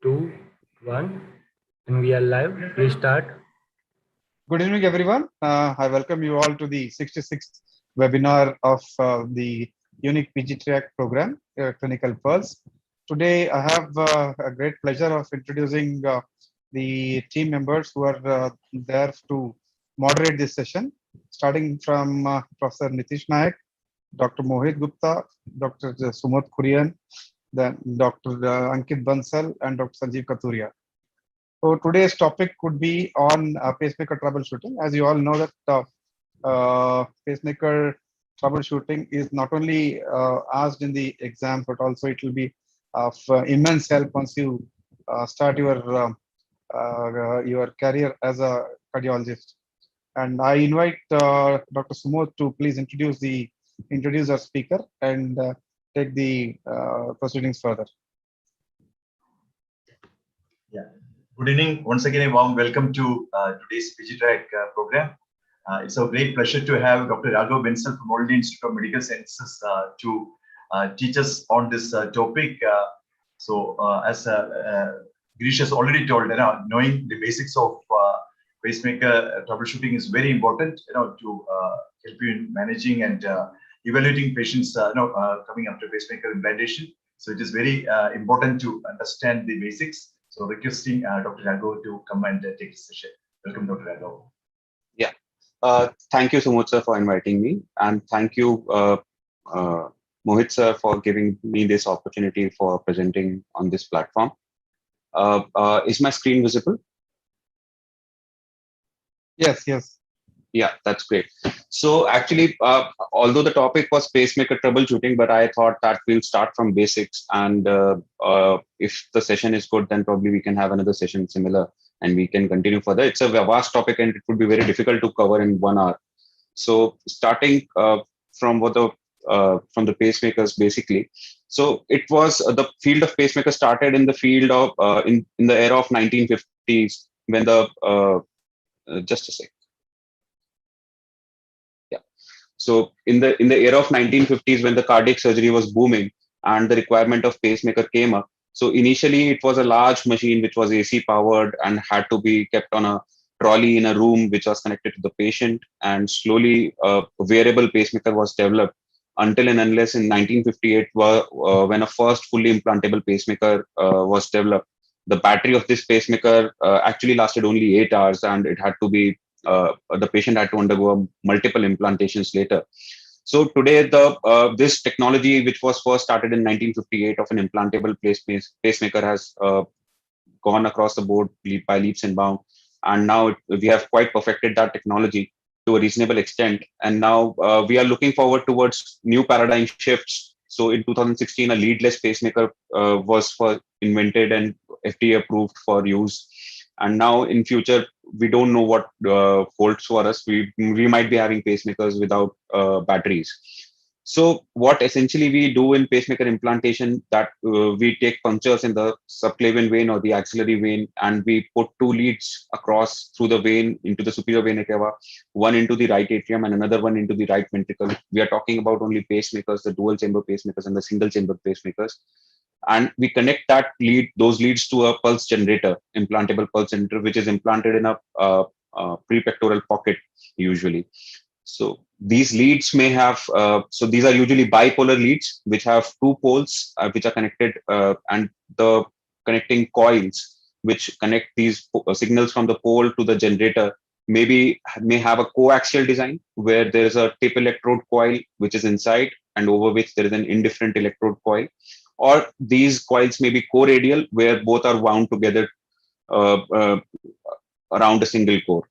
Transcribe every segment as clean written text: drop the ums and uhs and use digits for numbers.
2, 1, and we are live. Please start. Good evening, everyone. I welcome you all to the 66th webinar of the Unique PG Track program, Clinical Pulse. Today, I have a great pleasure of introducing the team members who are there to moderate this session, starting from Professor Nitish Nayak, Dr. Mohit Gupta, Dr. Sumant Kurian, then Dr. Ankit Bansal, and Dr. Sanjeev Katuria. So today's topic could be on pacemaker troubleshooting. As you all know that pacemaker troubleshooting is not only asked in the exam, but also it will be of immense help once you start your career as a cardiologist. And I invite Dr. Sumot to please introduce our speaker and take the proceedings further. Yeah. Good evening. Once again, a warm welcome to today's PGTrack program. It's a great pleasure to have Dr. Raghav Bansal from All India Institute of Medical Sciences to teach us on this topic. As Girish has already told, knowing the basics of pacemaker troubleshooting is very important, to help you in managing and evaluating patients, coming after pacemaker implantation. So it is very important to understand the basics. So requesting Dr. Raghav to come and take the session. Welcome, Dr. Raghav. Yeah. Thank you so much, sir, for inviting me. And thank you, Mohit, sir, for giving me this opportunity for presenting on this platform. Is my screen visible? Yes. Yeah, that's great. So actually, although the topic was pacemaker troubleshooting, but I thought that we'll start from basics. And if the session is good, then probably we can have another session similar and we can continue further. It's a vast topic and it would be very difficult to cover in 1 hour. So starting from the pacemakers, basically. So it was the field of pacemaker started in the field of in the era of 1950s when the just a sec. So in the era of 1950s, when the cardiac surgery was booming and the requirement of pacemaker came up. So initially it was a large machine which was AC powered and had to be kept on a trolley in a room which was connected to the patient. And slowly a wearable pacemaker was developed until and unless in 1958 when a first fully implantable pacemaker was developed. The battery of this pacemaker actually lasted only 8 hours and it had to be the patient had to undergo multiple implantations later. So today, this technology, which was first started in 1958 of an implantable pacemaker, has gone across the board by leaps and bounds. And now we have quite perfected that technology to a reasonable extent. And now we are looking forward towards new paradigm shifts. So in 2016, a leadless pacemaker was invented and FDA approved for use. And now in future, we don't know what holds for us. We might be having pacemakers without batteries. So what essentially we do in pacemaker implantation, that we take punctures in the subclavian vein or the axillary vein, and we put 2 leads across through the vein into the superior vena cava, one into the right atrium and another one into the right ventricle. We are talking about only pacemakers, the dual chamber pacemakers and the single chamber pacemakers. And we connect those leads to a pulse generator, implantable pulse generator, which is implanted in a prepectoral pocket usually. So these leads may have, so these are usually bipolar leads, which have 2 poles which are connected, and the connecting coils which connect these signals from the pole to the generator may have a coaxial design where there is a tip electrode coil which is inside and over which there is an indifferent electrode coil. Or these coils may be co-radial, where both are wound together around a single core.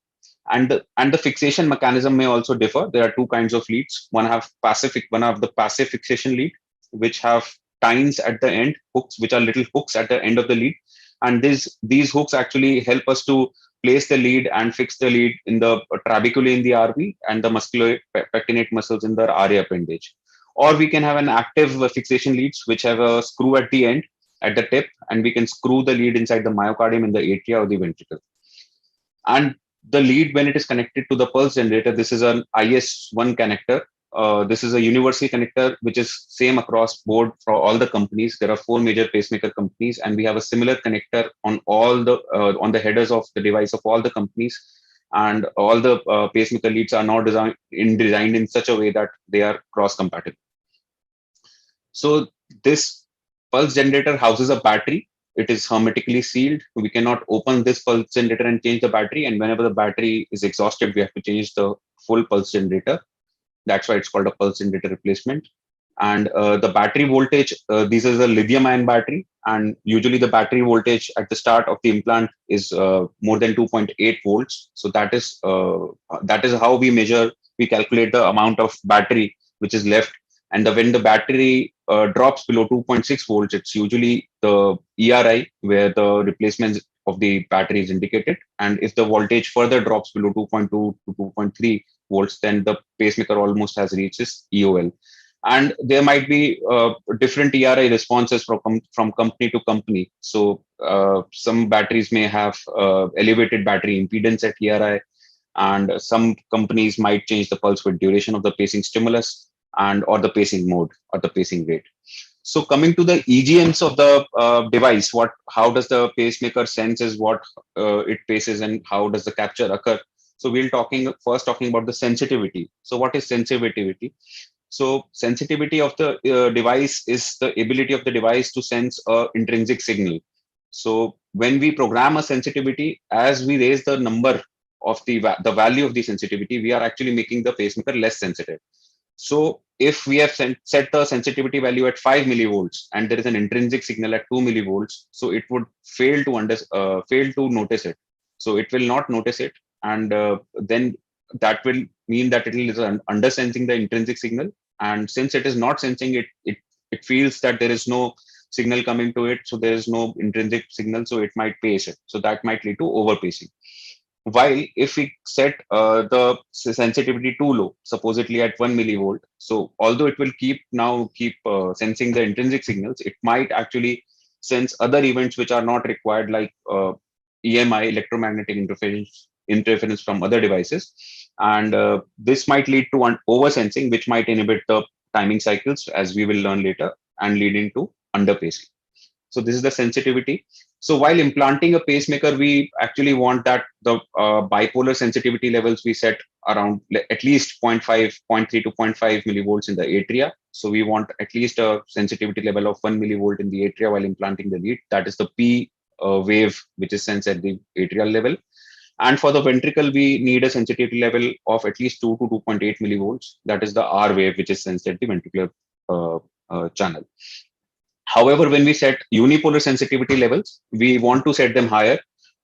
And the fixation mechanism may also differ. There are 2 kinds of leads. One have the passive fixation lead, which have tines at the end, hooks, which are little hooks at the end of the lead. And these hooks actually help us to place the lead and fix the lead in the trabeculae in the RV and the musculopectinate muscles in the RA appendage. Or we can have an active fixation leads, which have a screw at the end, at the tip, and we can screw the lead inside the myocardium in the atria or the ventricle. And the lead, when it is connected to the pulse generator, this is an IS1 connector, this is a universal connector, which is same across board for all the companies. There are 4 major pacemaker companies, and we have a similar connector on all the on the headers of the device of all the companies. And all the pacemaker leads are now designed in such a way that they are cross compatible. So this pulse generator houses a battery. It is hermetically sealed. We cannot open this pulse generator and change the battery. And whenever the battery is exhausted, we have to change the full pulse generator. That's why it's called a pulse generator replacement. And the battery voltage, this is a lithium ion battery. And usually the battery voltage at the start of the implant is more than 2.8 volts. So that is how we calculate the amount of battery which is left. And when the battery drops below 2.6 volts, it's usually the ERI where the replacement of the battery is indicated. And if the voltage further drops below 2.2 to 2.3 volts, then the pacemaker almost has reached its EOL. And there might be different ERI responses from company to company. So some batteries may have elevated battery impedance at ERI, and some companies might change the pulse width duration of the pacing stimulus and or the pacing mode or the pacing rate. So coming to the EGMs of the device, how does the pacemaker senses what it paces and how does the capture occur? So we'll first talking about the sensitivity. So what is sensitivity? So sensitivity of the device is the ability of the device to sense a intrinsic signal. So when we program a sensitivity, as we raise the number of the value of the sensitivity, we are actually making the pacemaker less sensitive. So if we have set the sensitivity value at 5 millivolts and there is an intrinsic signal at 2 millivolts, so it would fail to notice it. So it will not notice it, and then that will mean that it is undersensing the intrinsic signal. And since it is not sensing it, it feels that there is no signal coming to it, so there is no intrinsic signal, so it might pace it. So that might lead to overpacing. While if we set the sensitivity too low, supposedly at 1 millivolt, so although it will keep sensing the intrinsic signals, it might actually sense other events which are not required, like EMI, electromagnetic interference from other devices. And this might lead to an oversensing, which might inhibit the timing cycles, as we will learn later, and leading to underpacing. So this is the sensitivity. So while implanting a pacemaker, we actually want that the bipolar sensitivity levels we set around at least 0.3 to 0.5 millivolts in the atria. So we want at least a sensitivity level of 1 millivolt in the atria while implanting the lead. That is the P wave, which is sensed at the atrial level. And for the ventricle, we need a sensitivity level of at least 2 to 2.8 millivolts. That is the R wave, which is sensed at the ventricular channel. However, when we set unipolar sensitivity levels, we want to set them higher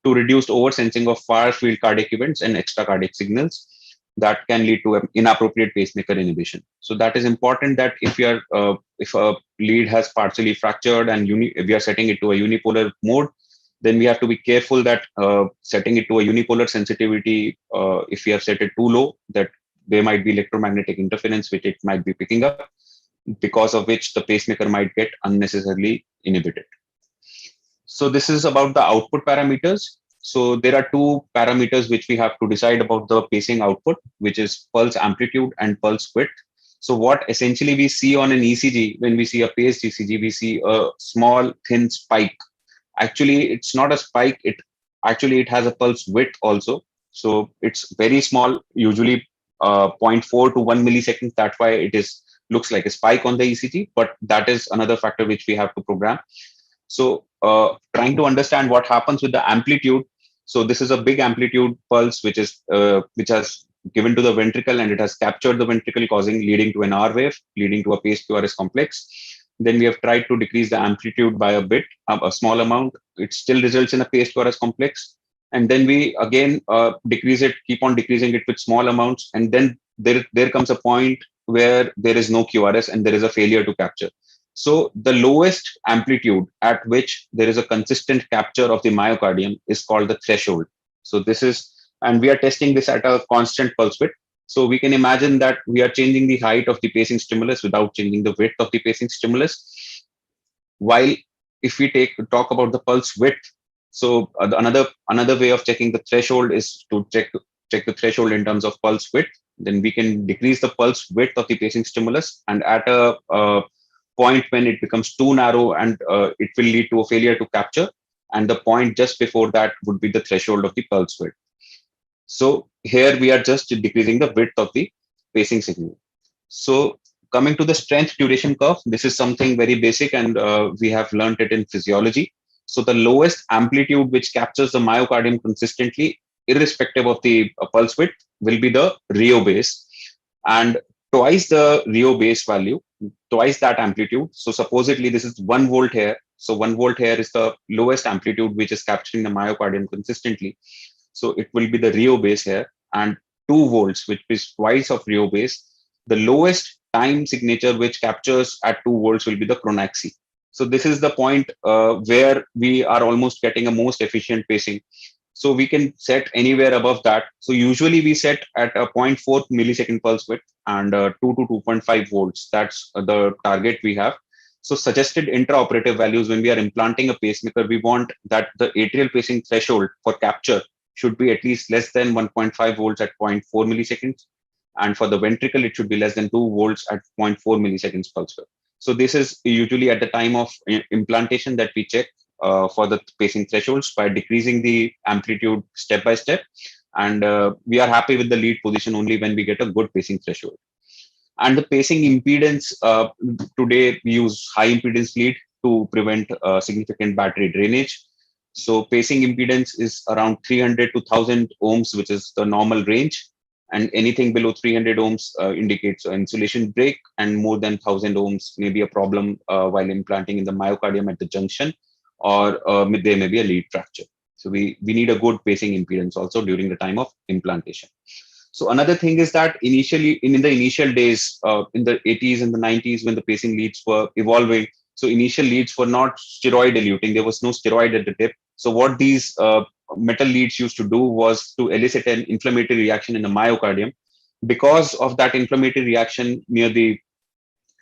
to reduce oversensing of far field cardiac events and extracardiac signals that can lead to inappropriate pacemaker inhibition. So that is important, that if a lead has partially fractured and we are setting it to a unipolar mode, then we have to be careful that setting it to a unipolar sensitivity, if we have set it too low, that there might be electromagnetic interference which it might be picking up, because of which the pacemaker might get unnecessarily inhibited. So this is about the output parameters. So there are two parameters which we have to decide about the pacing output, which is pulse amplitude and pulse width. So what essentially we see on an ECG, when we see a paced ECG, we see a small thin spike. Actually, it's not a spike. It has a pulse width also. So it's very small, usually 0.4 to 1 milliseconds. That's why it looks like a spike on the ECG, but that is another factor which we have to program. So trying to understand what happens with the amplitude. So this is a big amplitude pulse, which has given to the ventricle, and it has captured the ventricle, leading to an R wave, leading to a paced QRS complex. Then we have tried to decrease the amplitude by a small amount. It still results in a paced QRS complex. And then we again keep on decreasing it with small amounts. And then there comes a point where there is no QRS and there is a failure to capture. So the lowest amplitude at which there is a consistent capture of the myocardium is called the threshold. So and we are testing this at a constant pulse width. So we can imagine that we are changing the height of the pacing stimulus without changing the width of the pacing stimulus. While if we talk about the pulse width, so another way of checking the threshold is to check the threshold in terms of pulse width. then we can decrease the pulse width of the pacing stimulus, and at a point when it becomes too narrow and it will lead to a failure to capture, and the point just before that would be the threshold of the pulse width. So here we are just decreasing the width of the pacing signal. So coming to the strength duration curve, this is something very basic, and we have learned it in physiology. So the lowest amplitude which captures the myocardium consistently, irrespective of the pulse width, will be the Rio base, and twice the Rio base value, twice that amplitude. So supposedly this is 1 volt here. So 1 volt here is the lowest amplitude which is capturing the myocardium consistently. So it will be the Rio base here, and 2 volts, which is twice of Rio base. The lowest time signature which captures at 2 volts will be the Chronaxi. So this is the point where we are almost getting a most efficient pacing. So we can set anywhere above that. So usually we set at a 0.4 millisecond pulse width and 2 to 2.5 volts. That's the target we have. So suggested intraoperative values when we are implanting a pacemaker, we want that the atrial pacing threshold for capture should be at least less than 1.5 volts at 0.4 milliseconds. And for the ventricle, it should be less than 2 volts at 0.4 milliseconds pulse width. So this is usually at the time of implantation that we check for the pacing thresholds by decreasing the amplitude step by step. And we are happy with the lead position only when we get a good pacing threshold. And the pacing impedance, today we use high impedance lead to prevent significant battery drainage. So pacing impedance is around 300 to 1000 ohms, which is the normal range. And anything below 300 ohms indicates an insulation break, and more than 1000 ohms may be a problem while implanting in the myocardium at the junction, or there may be a lead fracture. So we need a good pacing impedance also during the time of implantation. So another thing is that initially, in the initial days, in the 80s and the 90s, when the pacing leads were evolving, so initial leads were not steroid eluting. There was no steroid at the tip. So what these metal leads used to do was to elicit an inflammatory reaction in the myocardium. Because of that inflammatory reaction near the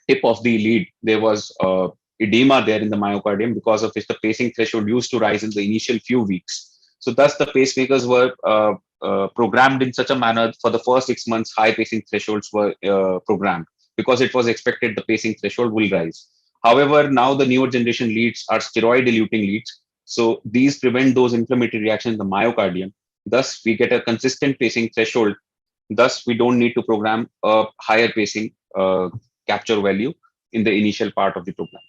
tip of the lead, there was edema there in the myocardium, because of which the pacing threshold used to rise in the initial few weeks. So thus the pacemakers were programmed in such a manner. For the first 6 months, high pacing thresholds were programmed because it was expected the pacing threshold will rise. However, now the newer generation leads are steroid eluting leads. So these prevent those inflammatory reactions in the myocardium. Thus, we get a consistent pacing threshold. Thus, we don't need to program a higher pacing capture value in the initial part of the program.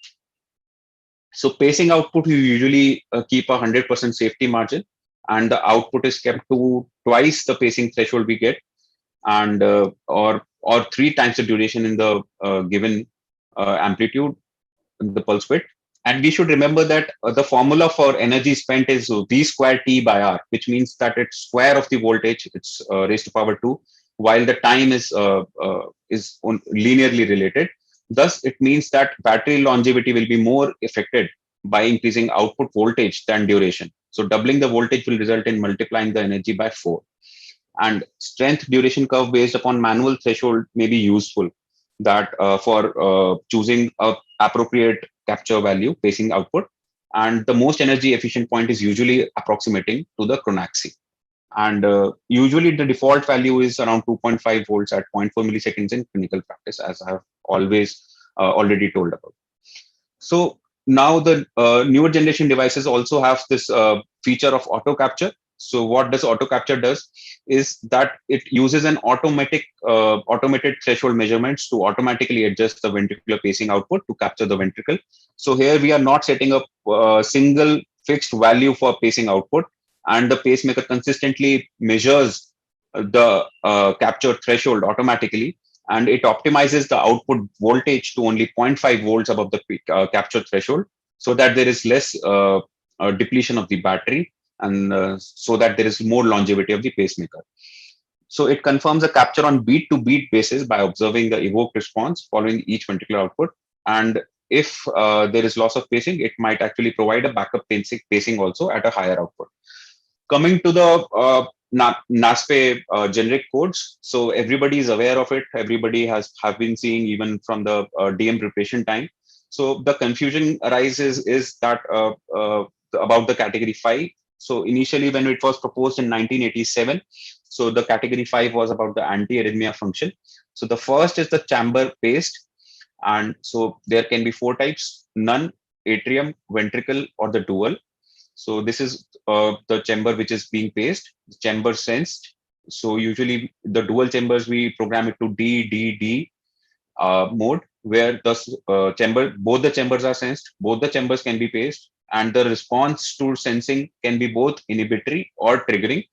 So pacing output, you usually keep 100% safety margin, and the output is kept to twice the pacing threshold we get, and or 3 times the duration in the given amplitude, the pulse width. And we should remember that the formula for energy spent is V square T by R, which means that it's square of the voltage, it's raised to power 2, while the time is linearly related. Thus, it means that battery longevity will be more affected by increasing output voltage than duration. So doubling the voltage will result in multiplying the energy by 4. And strength duration curve based upon manual threshold may be useful, that for choosing a appropriate capture value, pacing output. And the most energy efficient point is usually approximating to the Chronaxi. And usually the default value is around 2.5 volts at 0.4 milliseconds in clinical practice, as I have already told about. So now the newer generation devices also have this feature of auto capture. So what does auto capture does is that it uses an automated threshold measurements to automatically adjust the ventricular pacing output to capture the ventricle. So here we are not setting up a single fixed value for pacing output, and the pacemaker consistently measures the capture threshold automatically, and it optimizes the output voltage to only 0.5 volts above the capture threshold, so that there is less depletion of the battery, and so that there is more longevity of the pacemaker. So it confirms a capture on beat to beat basis by observing the evoked response following each ventricular output. And if there is loss of pacing, it might actually provide a backup pacing also at a higher output. Coming to the NASPE generic codes, so everybody is aware of it. Everybody have been seeing even from the DM preparation time. So the confusion arises is that about the category 5. So initially, when it was proposed in 1987, So the category 5 was about the anti-arrhythmia function. So the first is the chamber paced. And so there can be 4 types: none, atrium, ventricle, or the dual. So this is the chamber which is being paced, chamber sensed. So usually the dual chambers, we program it to D mode, where the both the chambers are sensed, both the chambers can be paced, and the response to sensing can be both inhibitory or triggering,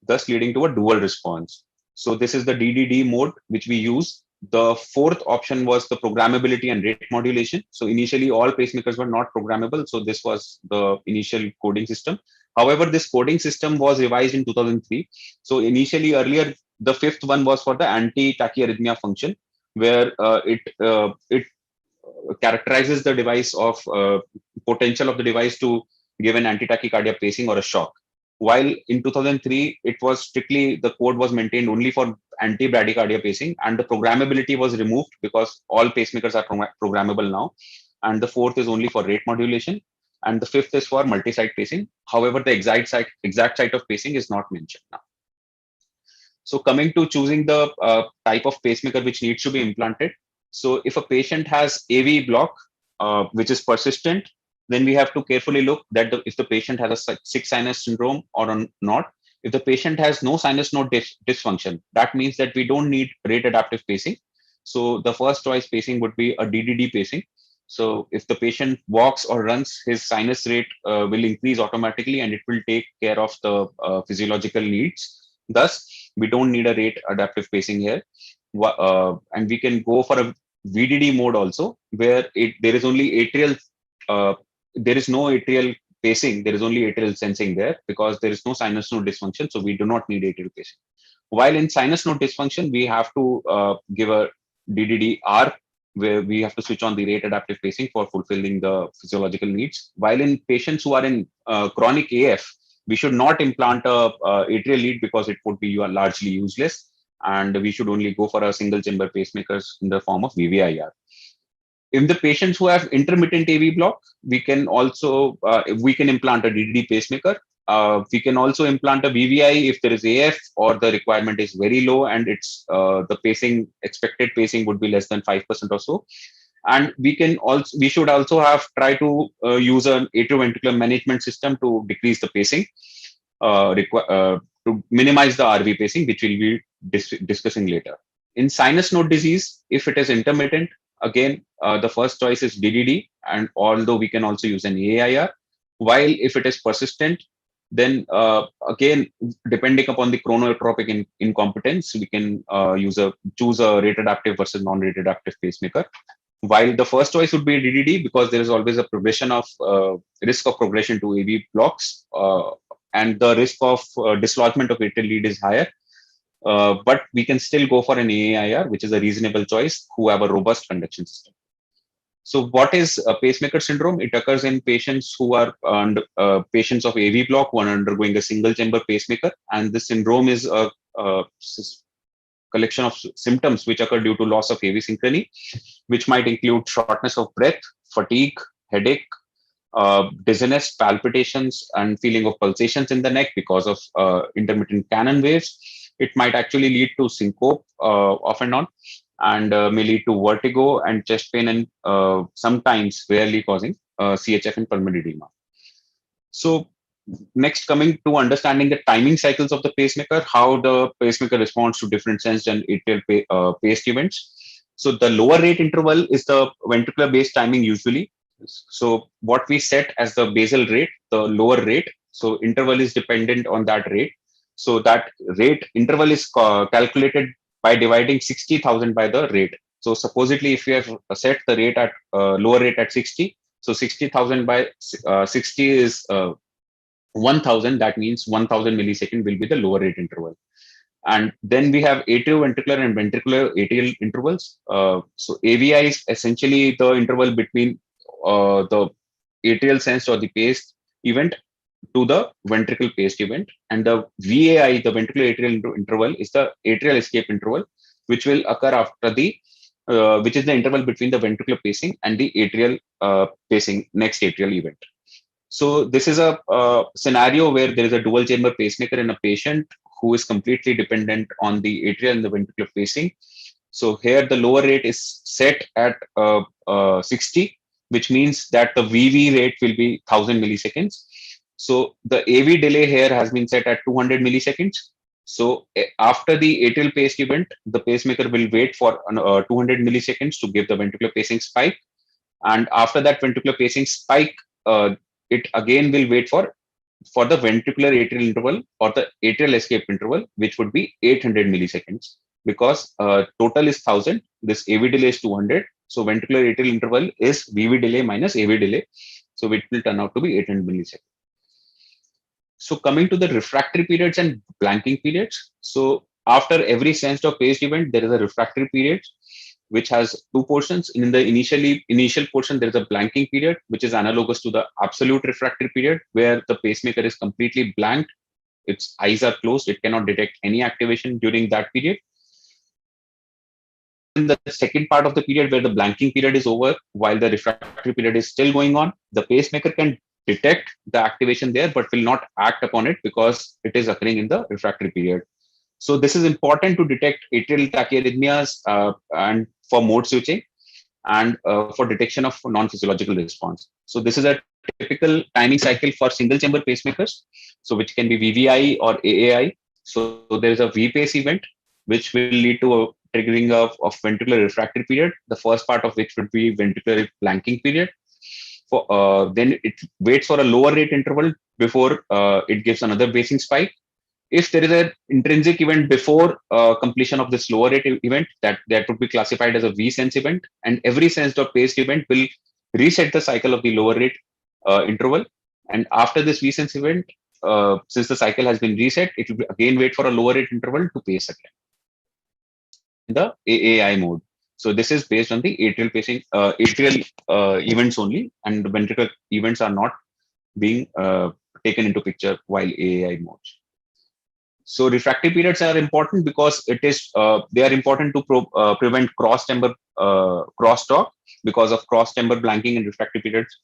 thus leading to a dual response. So this is the DDD mode which we use. The fourth option was the programmability and rate modulation. So initially all pacemakers were not programmable. So this was the initial coding system. However, this coding system was revised in 2003. So initially earlier, the fifth one was for the anti-tachyarrhythmia function, where it characterizes the device of potential of the device to give an anti-tachycardia pacing or a shock. While in 2003, it was strictly, the code was maintained only for anti-bradycardia pacing, and the programmability was removed because all pacemakers are programmable now. And the fourth is only for rate modulation, and the fifth is for multi-site pacing. However, the exact site of pacing is not mentioned now. So coming to choosing the type of pacemaker which needs to be implanted. So if a patient has AV block, which is persistent, then we have to carefully look that if the patient has a sick sinus syndrome or not. If the patient has no sinus node dysfunction, that means that we don't need rate adaptive pacing. So the first choice pacing would be a DDD pacing. So if the patient walks or runs, his sinus rate will increase automatically, and it will take care of the physiological needs. Thus, we don't need a rate adaptive pacing here. And we can go for a VDD mode also, where there is only atrial, there is no atrial pacing, there is only atrial sensing there because there is no sinus node dysfunction. So we do not need atrial pacing. While in sinus node dysfunction, we have to give a DDD-R, where we have to switch on the rate adaptive pacing for fulfilling the physiological needs. While in patients who are in chronic AF, we should not implant a atrial lead because it would be largely useless, and we should only go for a single chamber pacemakers in the form of VVIR. In the patients who have intermittent AV block, we can also implant a DDD pacemaker. We can also implant a VVI if there is AF or the requirement is very low and it's the expected pacing would be less than 5% or so. And we should also have try to use an atrioventricular management system to decrease the pacing, to minimize the RV pacing, which we'll be discussing later. In sinus node disease, if it is intermittent, again, the first choice is DDD, and although we can also use an AIR. While if it is persistent, then again, depending upon the chronotropic incompetence, we can choose a rate adaptive versus non-rate adaptive pacemaker. While the first choice would be DDD because there is always a progression of risk of progression to AV blocks, and the risk of dislodgement of atrial lead is higher. But we can still go for an AIR, which is a reasonable choice who have a robust conduction system. So what is a pacemaker syndrome? It occurs in patients who are patients of AV block who are undergoing a single chamber pacemaker. And this syndrome is a collection of symptoms which occur due to loss of AV synchrony, which might include shortness of breath, fatigue, headache, dizziness, palpitations, and feeling of pulsations in the neck because of intermittent Cannon waves. It might actually lead to syncope off and on, and may lead to vertigo and chest pain, and sometimes rarely causing CHF and pulmonary edema. So next, coming to understanding the timing cycles of the pacemaker, how the pacemaker responds to different sensed and atrial paced events. So the lower rate interval is the ventricular based timing usually. So what we set as the basal rate, the lower rate, so interval is dependent on that rate. So that rate interval is calculated by dividing 60,000 by the rate. So supposedly if you have set the rate at lower rate at 60, so 60,000 by 60 is 1,000. That means 1,000 millisecond will be the lower rate interval. And then we have atrioventricular and ventricular atrial intervals. So AVI is essentially the interval between the atrial sensed or the paced event to the ventricle paced event, and the VAI, the ventricular atrial interval, is the atrial escape interval, which will occur after the which is the interval between the ventricular pacing and the atrial pacing, next atrial event. So this is a scenario where there is a dual chamber pacemaker in a patient who is completely dependent on the atrial and the ventricular pacing. So here the lower rate is set at 60, which means that the VV rate will be 1000 milliseconds. So the AV delay here has been set at 200 milliseconds. So after the atrial paced event, the pacemaker will wait for 200 milliseconds to give the ventricular pacing spike. And after that ventricular pacing spike, it again will wait for the ventricular atrial interval or the atrial escape interval, which would be 800 milliseconds. Because total is 1000, this AV delay is 200. So ventricular atrial interval is VV delay minus AV delay. So it will turn out to be 800 milliseconds. So coming to the refractory periods and blanking periods. So after every sensed or paced event, there is a refractory period, which has two portions. In the initial portion, there is a blanking period, which is analogous to the absolute refractory period, where the pacemaker is completely blanked. Its eyes are closed. It cannot detect any activation during that period. In the second part of the period, where the blanking period is over, while the refractory period is still going on, the pacemaker can detect the activation there, but will not act upon it because it is occurring in the refractory period. So this is important to detect atrial tachyarrhythmias and for mode switching and for detection of non-physiological response. So this is a typical timing cycle for single chamber pacemakers, so which can be VVI or AAI. So there is a VPACE event, which will lead to a triggering of ventricular refractory period, the first part of which would be ventricular blanking period. Then it waits for a lower rate interval before it gives another pacing spike. If there is an intrinsic event before completion of this lower rate event, that would be classified as a V-sense event, and every sensed or paced event will reset the cycle of the lower rate interval. And after this V-sense event, since the cycle has been reset, it will again wait for a lower rate interval to pace again in the AAI mode. So this is based on the atrial pacing, atrial events only, and the ventricular events are not being taken into picture while AAI modes. So refractory periods are important because they are important to prevent cross-chamber crosstalk because of cross-chamber blanking and refractory periods.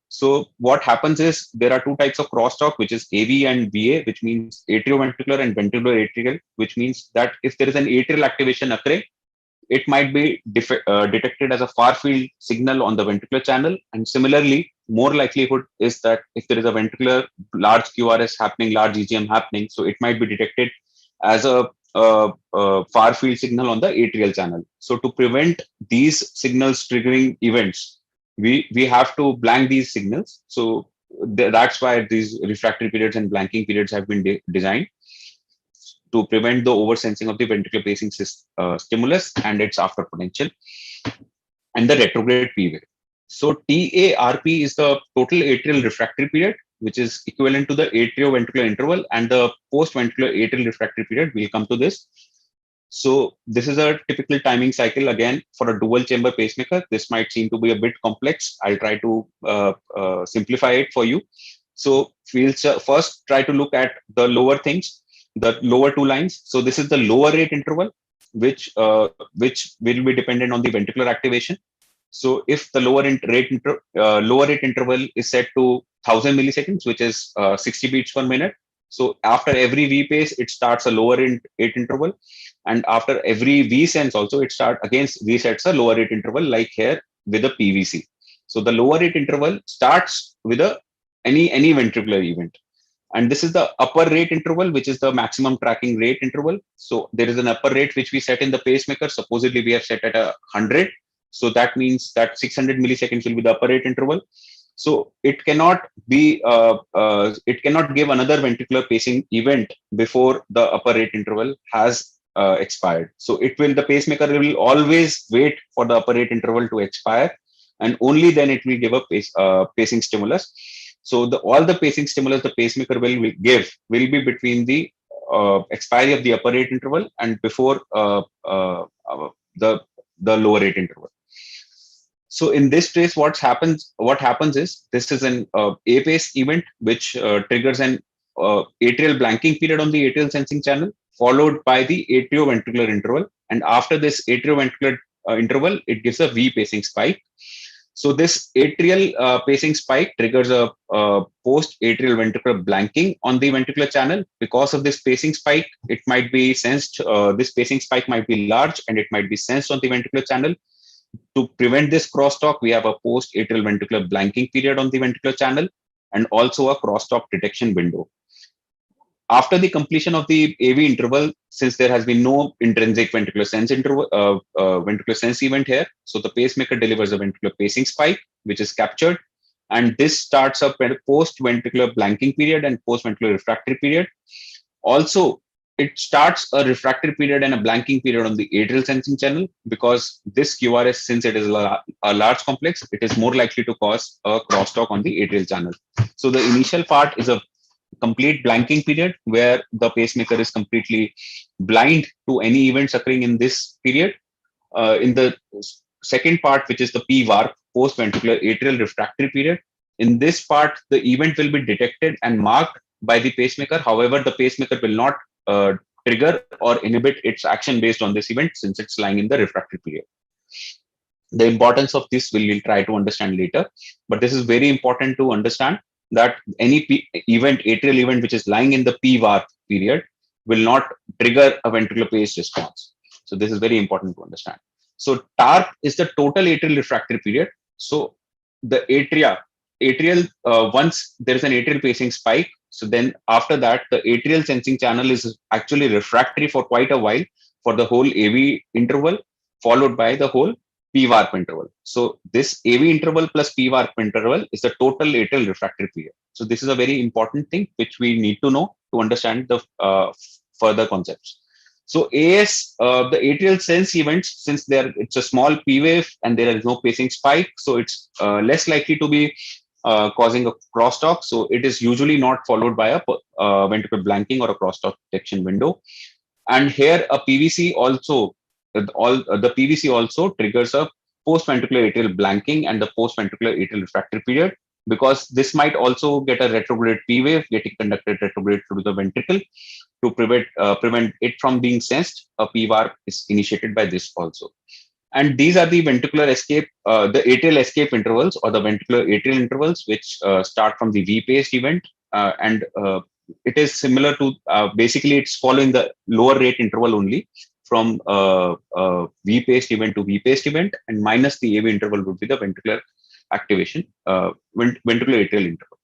So what happens is there are two types of crosstalk, which is AV and VA, which means atrioventricular and ventricular atrial, which means that if there is an atrial activation occurring, it might be detected as a far field signal on the ventricular channel. And similarly, more likelihood is that if there is a ventricular large QRS happening, large EGM happening, so it might be detected as a far field signal on the atrial channel. So to prevent these signals triggering events, we have to blank these signals. So that's why these refractory periods and blanking periods have been designed to prevent the oversensing of the ventricular pacing stimulus and its after potential and the retrograde P wave. So TARP is the total atrial refractory period, which is equivalent to the atrioventricular interval, and the post-ventricular atrial refractory period. We'll come to this. So this is a typical timing cycle again for a dual chamber pacemaker. This might seem to be a bit complex. I'll try to simplify it for you. So we'll first try to look at the lower things, the lower two lines. So this is the lower rate interval, which will be dependent on the ventricular activation. So if the lower rate interval is set to 1000 milliseconds, which is 60 beats per minute. So after every V pace, it starts a lower rate interval, and after every V sense also, it resets a lower rate interval, like here with a PVC. So the lower rate interval starts with any ventricular event. And this is the upper rate interval, which is the maximum tracking rate interval. So there is an upper rate which we set in the pacemaker. Supposedly we have set at 100. So that means that 600 milliseconds will be the upper rate interval. So it cannot be, it cannot give another ventricular pacing event before the upper rate interval has expired. So the pacemaker will always wait for the upper rate interval to expire, and only then it will give a pacing stimulus. So all the pacing stimulus the pacemaker will give will be between the expiry of the upper rate interval and before the lower rate interval. So in this case, what happens is this is an A-pace event which triggers an atrial blanking period on the atrial sensing channel, followed by the atrioventricular interval. And after this atrioventricular interval, it gives a V pacing spike. So this atrial pacing spike triggers a post-atrial ventricular blanking on the ventricular channel. Because of this pacing spike, it might be sensed, this pacing spike might be large and it might be sensed on the ventricular channel. To prevent this crosstalk, we have a post-atrial ventricular blanking period on the ventricular channel and also a crosstalk detection window. After the completion of the AV interval, since there has been no intrinsic ventricular sense ventricular sense event here, so the pacemaker delivers a ventricular pacing spike, which is captured, and this starts a post-ventricular blanking period and post-ventricular refractory period. Also, it starts a refractory period and a blanking period on the atrial sensing channel, because this QRS, since it is a large complex, it is more likely to cause a crosstalk on the atrial channel. So the initial part is a complete blanking period where the pacemaker is completely blind to any events occurring in this period. In the second part, which is the PVARP, post-ventricular atrial refractory period, in this part, the event will be detected and marked by the pacemaker. However, the pacemaker will not trigger or inhibit its action based on this event, since it's lying in the refractory period. The importance of this we'll try to understand later, but this is very important to understand that any atrial event which is lying in the PVARP period will not trigger a ventricular pace response. So this is very important to understand. So TARP is the total atrial refractory period. So the atrial, once there is an atrial pacing spike, so then after that, the atrial sensing channel is actually refractory for quite a while for the whole AV interval, followed by the whole PVARP interval. So this AV interval plus PVARP interval is the total atrial refractory period. So this is a very important thing which we need to know to understand the further concepts. So AS, the atrial sense events, since it's a small P wave and there is no pacing spike, so it's less likely to be causing a crosstalk. So it is usually not followed by a ventricular blanking or a crosstalk detection window. And here a PVC also, the PVC also triggers a post-ventricular atrial blanking and the post-ventricular atrial refractory period, because this might also get a retrograde P wave getting conducted retrograde through the ventricle. To prevent it from being sensed, a PVARP is initiated by this also. And these are the ventricular escape, the atrial escape intervals or the ventricular atrial intervals, which start from the V-paced event. It is similar to, basically it's following the lower rate interval only from V-paced event to V-paced event, and minus the AV interval would be the ventricular activation, ventricular atrial interval.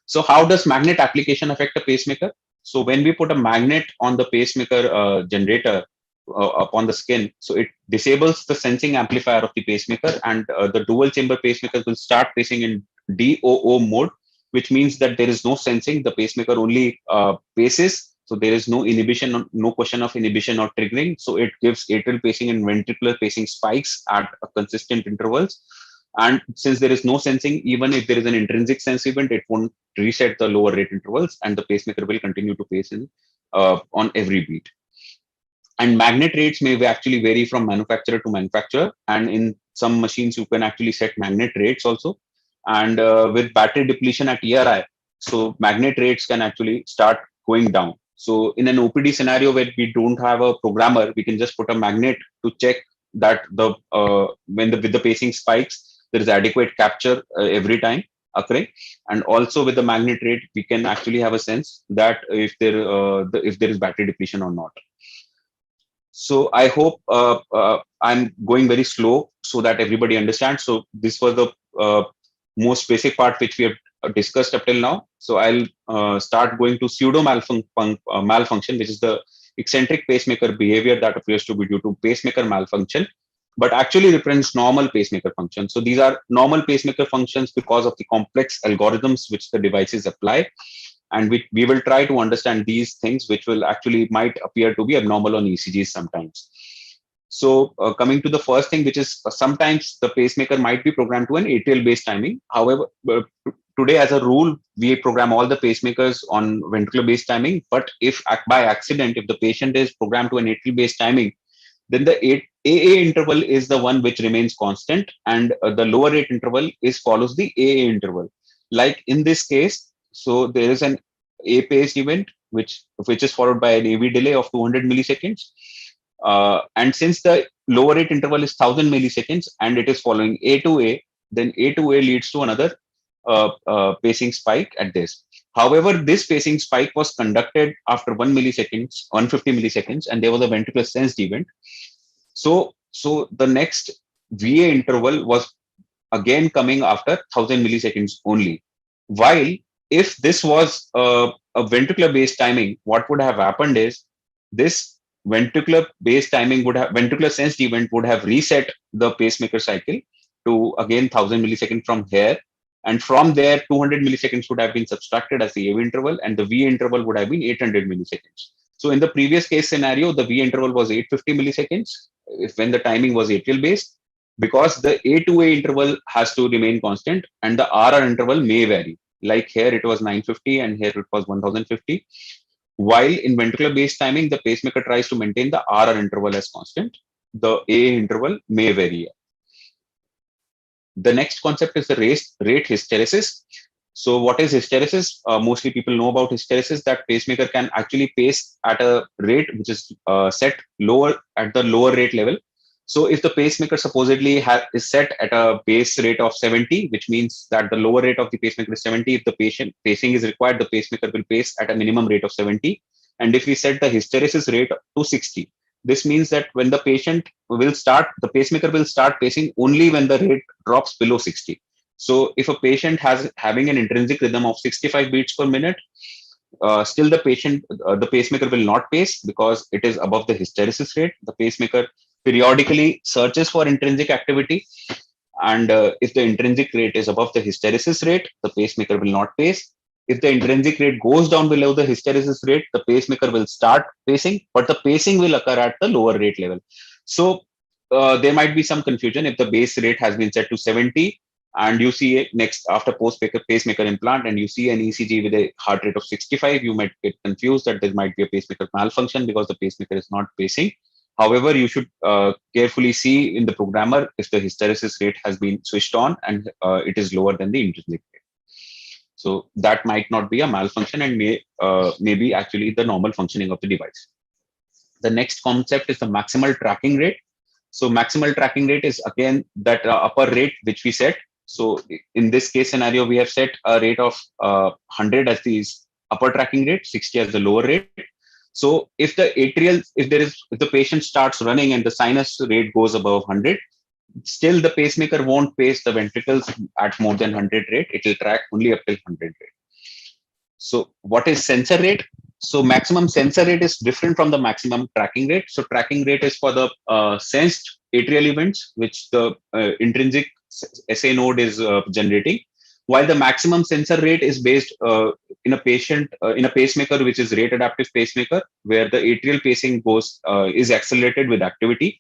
So how does magnet application affect a pacemaker? So when we put a magnet on the pacemaker generator upon the skin, so it disables the sensing amplifier of the pacemaker, and the dual chamber pacemakers will start pacing in DOO mode, which means that there is no sensing. The pacemaker only paces. So there is no inhibition, no question of inhibition or triggering. So it gives atrial pacing and ventricular pacing spikes at a consistent intervals. And since there is no sensing, even if there is an intrinsic sense event, it won't reset the lower rate intervals, and the pacemaker will continue to pace in on every beat. And magnet rates may actually vary from manufacturer to manufacturer. And in some machines, you can actually set magnet rates also. And with battery depletion at ERI, so magnet rates can actually start going down. So in an OPD scenario where we don't have a programmer, we can just put a magnet to check that with the pacing spikes, there is adequate capture every time occurring. And also with the magnet rate, we can actually have a sense that if there is battery depletion or not. So I hope I'm going very slow so that everybody understands. So this was the most basic part which we have discussed up till now. So I'll start going to pseudo malfunction, which is the eccentric pacemaker behavior that appears to be due to pacemaker malfunction, but actually represents normal pacemaker function. So these are normal pacemaker functions because of the complex algorithms which the devices apply. And we will try to understand these things, which will actually might appear to be abnormal on ECGs sometimes. So coming to the first thing, which is sometimes the pacemaker might be programmed to an atrial-based timing. However, today as a rule, we program all the pacemakers on ventricular-based timing. But if by accident, if the patient is programmed to an atrial-based timing, then the AA interval is the one which remains constant, and the lower rate interval follows the AA interval. Like in this case, so there is an A-paced event which is followed by an AV delay of 200 milliseconds. And since the lower rate interval is 1000 milliseconds and it is following A to A, then A to A leads to another pacing spike at this. However, this pacing spike was conducted after 150 milliseconds, and there was a ventricular sensed event. So the next VA interval was again coming after 1000 milliseconds only. While if this was a ventricular based timing, what would have happened is this ventricular based timing ventricular sensed event would have reset the pacemaker cycle to again 1000 milliseconds from here. And from there, 200 milliseconds would have been subtracted as the AV interval, and the V interval would have been 800 milliseconds. So in the previous case scenario, the V interval was 850 milliseconds when the timing was atrial based, because the A to A interval has to remain constant and the RR interval may vary. Like here it was 950 and here it was 1050. While in ventricular based timing, the pacemaker tries to maintain the RR interval as constant. The A interval may vary. The next concept is the rate hysteresis. So what is hysteresis? Mostly people know about hysteresis, that pacemaker can actually pace at a rate which is set lower at the lower rate level. So if the pacemaker supposedly is set at a base rate of 70, which means that the lower rate of the pacemaker is 70, if the patient pacing is required, the pacemaker will pace at a minimum rate of 70. And if we set the hysteresis rate to 60, this means that when the patient will start, the pacemaker will start pacing only when the rate drops below 60. So if a patient having an intrinsic rhythm of 65 beats per minute, still the pacemaker will not pace because it is above the hysteresis rate. The pacemaker periodically searches for intrinsic activity. And if the intrinsic rate is above the hysteresis rate, the pacemaker will not pace. If the intrinsic rate goes down below the hysteresis rate, the pacemaker will start pacing, but the pacing will occur at the lower rate level. So there might be some confusion if the base rate has been set to 70 and you see it next after pacemaker implant and you see an ECG with a heart rate of 65, you might get confused that there might be a pacemaker malfunction because the pacemaker is not pacing. However, you should carefully see in the programmer if the hysteresis rate has been switched on and it is lower than the intrinsic rate. So that might not be a malfunction and may be actually the normal functioning of the device. The next concept is the maximal tracking rate. So maximal tracking rate is again that upper rate which we set. So in this case scenario, we have set a rate of 100 as the upper tracking rate, 60 as the lower rate. So if the patient starts running and the sinus rate goes above 100, still the pacemaker won't pace the ventricles at more than 100 rate. It will track only up till 100 rate. So what is sensor rate? So maximum sensor rate is different from the maximum tracking rate. So tracking rate is for the sensed atrial events, which the intrinsic SA node is generating, while the maximum sensor rate is based in a pacemaker, which is rate adaptive pacemaker, where the atrial pacing is accelerated with activity.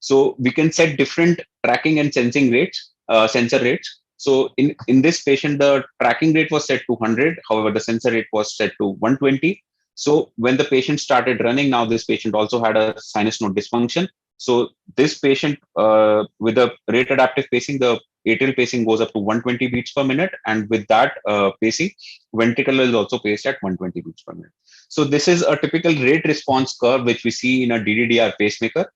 So we can set different tracking and sensing rates, sensor rates. So in this patient, the tracking rate was set to 100. However, the sensor rate was set to 120. So when the patient started running, now this patient also had a sinus node dysfunction. So this patient with the rate adaptive pacing, the atrial pacing goes up to 120 beats per minute. And with that pacing, ventricle is also paced at 120 beats per minute. So this is a typical rate response curve, which we see in a DDDR pacemaker.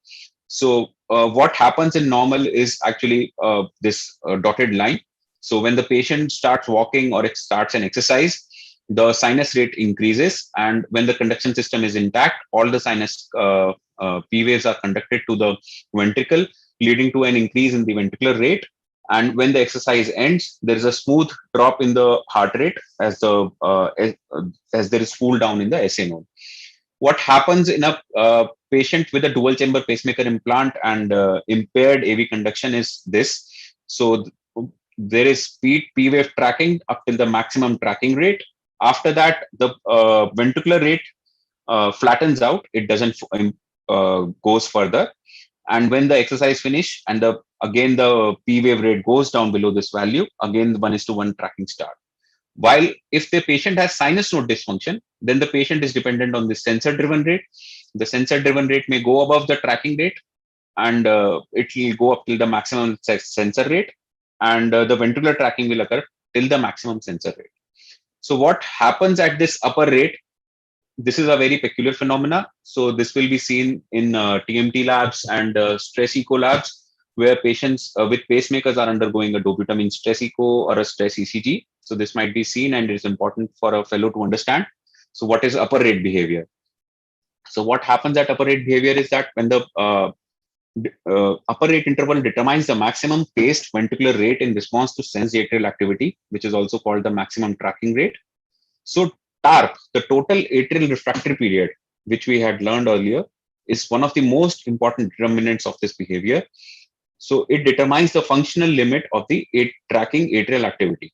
So what happens in normal is actually this dotted line. So when the patient starts walking or it starts an exercise, the sinus rate increases. And when the conduction system is intact, all the sinus P waves are conducted to the ventricle, leading to an increase in the ventricular rate. And when the exercise ends, there is a smooth drop in the heart rate as there is cool down in the SA node. What happens in a patient with a dual chamber pacemaker implant and impaired AV conduction is this. So there is speed P wave tracking up till the maximum tracking rate. After that, the ventricular rate flattens out. It doesn't goes further. And when the exercise finish and again the P wave rate goes down below this value, again 1:1 tracking start. While if the patient has sinus node dysfunction, then the patient is dependent on the sensor driven rate. The sensor driven rate may go above the tracking rate and it will go up till the maximum sensor rate, and the ventricular tracking will occur till the maximum sensor rate. So what happens at this upper rate? this is a very peculiar phenomena. So this will be seen in TMT labs and stress echo labs, where patients with pacemakers are undergoing a dobutamine stress echo or a stress ECG. So this might be seen, and it's important for a fellow to understand. So what is upper rate behavior? So what happens at upper rate behavior is that when the upper rate interval determines the maximum paced ventricular rate in response to sensed atrial activity, which is also called the maximum tracking rate. So TARP, the total atrial refractory period, which we had learned earlier, is one of the most important determinants of this behavior. So it determines the functional limit of the tracking atrial activity.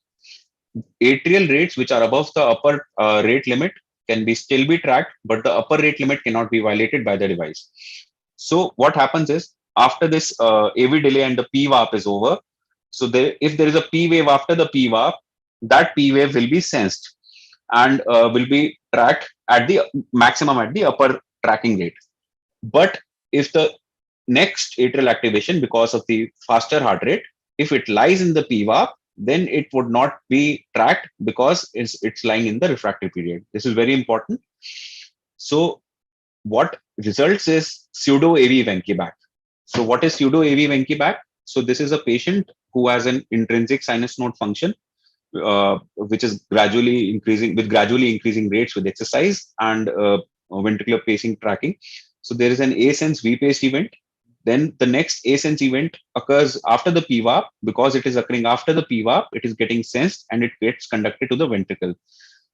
Atrial rates which are above the upper rate limit can still be tracked, but the upper rate limit cannot be violated by the device. So what happens is, after this AV delay and the P warp is over, so if there is a P wave after the P warp, that P wave will be sensed and will be tracked at the maximum at the upper tracking rate. But if the next atrial activation, because of the faster heart rate, if it lies in the P warp, then it would not be tracked because it's lying in the refractory period. This is very important. So what results is pseudo AV Wenckebach. So what is pseudo AV Wenckebach? So this is a patient who has an intrinsic sinus node function, which is gradually increasing rates with exercise and ventricular pacing tracking. So there is an A-sense V-paced event. Then the next A-sense event occurs after the P-warp. Because it is occurring after the P-warp, it is getting sensed and it gets conducted to the ventricle.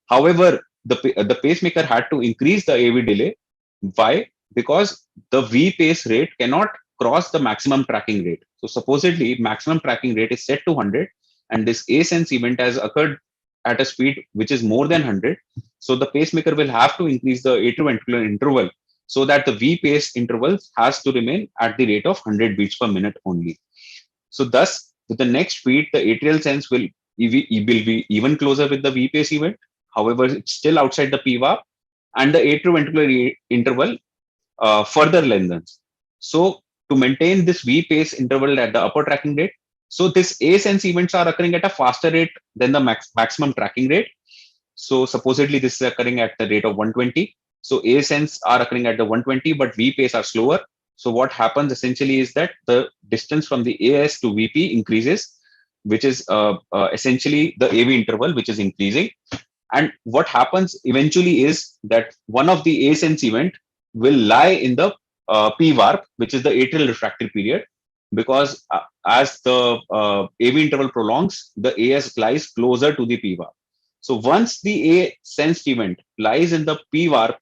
However, the pacemaker had to increase the AV delay. Why? Because the V-pace rate cannot cross the maximum tracking rate. So supposedly maximum tracking rate is set to 100, and this A-sense event has occurred at a speed which is more than 100. So the pacemaker will have to increase the atrioventricular interval so that the V-pace interval has to remain at the rate of 100 beats per minute only. So thus, with the next beat, the atrial sense will be even closer with the V-pace event. However, it's still outside the P-warp, and the atrioventricular interval further lengthens. So to maintain this V-pace interval at the upper tracking rate, so this A-sense events are occurring at a faster rate than the maximum tracking rate. So supposedly this is occurring at the rate of 120. So A-sense are occurring at the 120, but V-pace are slower. So what happens essentially is that the distance from the AS to VP increases, which is essentially the AV interval, which is increasing. And what happens eventually is that one of the A-sense event will lie in the P-warp, which is the atrial refractory period, because as the AV interval prolongs, the AS lies closer to the P-warp. So once the A-sensed event lies in the P-warp,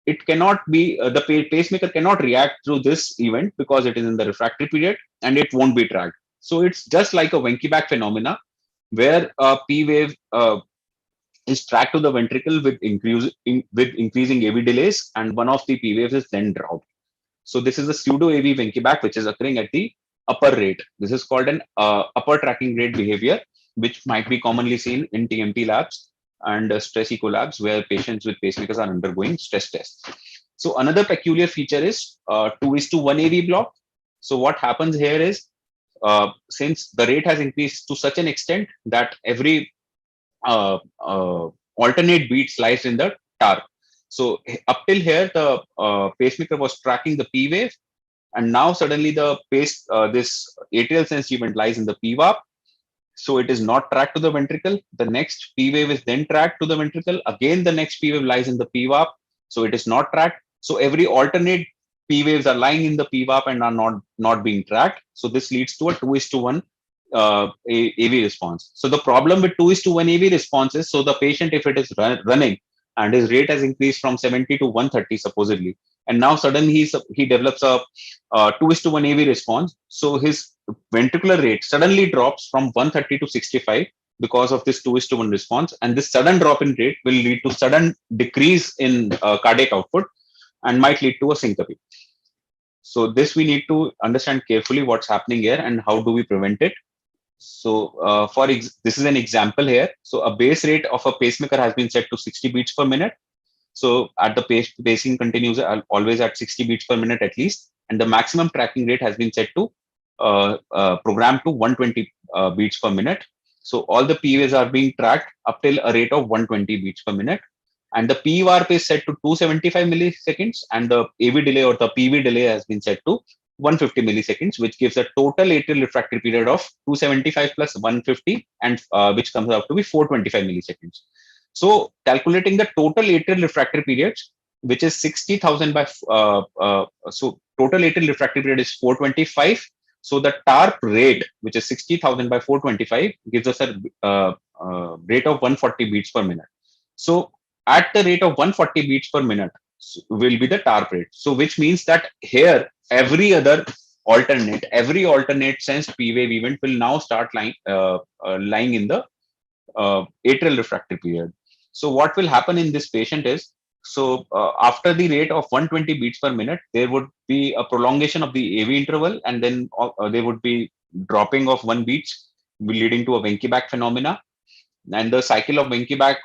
it cannot be, the pacemaker cannot react through this event because it is in the refractory period and it won't be tracked. So it's just like a Wenckebach phenomena where a P wave is tracked to the ventricle with increasing AV delays, and one of the P waves is then dropped. So this is a pseudo AV Wenckebach which is occurring at the upper rate. This is called an upper tracking rate behavior, which might be commonly seen in TMT labs and stress echo labs where patients with pacemakers are undergoing stress tests. So another peculiar feature is 2:1 AV block. So what happens here is, since the rate has increased to such an extent that every alternate beats lies in the TARP. So up till here, the pacemaker was tracking the P wave, and now suddenly the this atrial sense event lies in the P warp. So it is not tracked to the ventricle. The next P wave is then tracked to the ventricle. Again, the next P wave lies in the P warp. So it is not tracked. So every alternate P waves are lying in the P warp and are not being tracked. So this leads to a 2:1 AV response. So the problem with 2:1 AV response is, so the patient, if it is running and his rate has increased from 70 to 130 supposedly, and now suddenly he develops a 2:1 AV response. So his ventricular rate suddenly drops from 130 to 65 because of this 2:1 response. And this sudden drop in rate will lead to sudden decrease in cardiac output and might lead to a syncope. So this we need to understand carefully what's happening here and how do we prevent it. So this is an example here. So a base rate of a pacemaker has been set to 60 beats per minute. So at the pacing continues always at 60 beats per minute at least. And the maximum tracking rate has been set to program to 120 beats per minute. So all the P waves are being tracked up till a rate of 120 beats per minute. and the P warp is set to 275 milliseconds, and the AV delay or the PV delay has been set to 150 milliseconds, which gives a total atrial refractory period of 275 plus 150, and which comes out to be 425 milliseconds. So calculating the total atrial refractory periods, which is 60,000 by, so total atrial refractory period is 425. So the TARP rate, which is 60,000 by 425, gives us a rate of 140 beats per minute. So at the rate of 140 beats per minute will be the TARP rate. So which means that here every alternate sensed P wave event will now start lying in the atrial refractory period. So what will happen in this patient is, so after the rate of 120 beats per minute, there would be a prolongation of the AV interval, and then there would be dropping of 1 beats, leading to a Wenckebach phenomena. And the cycle of Wenckebach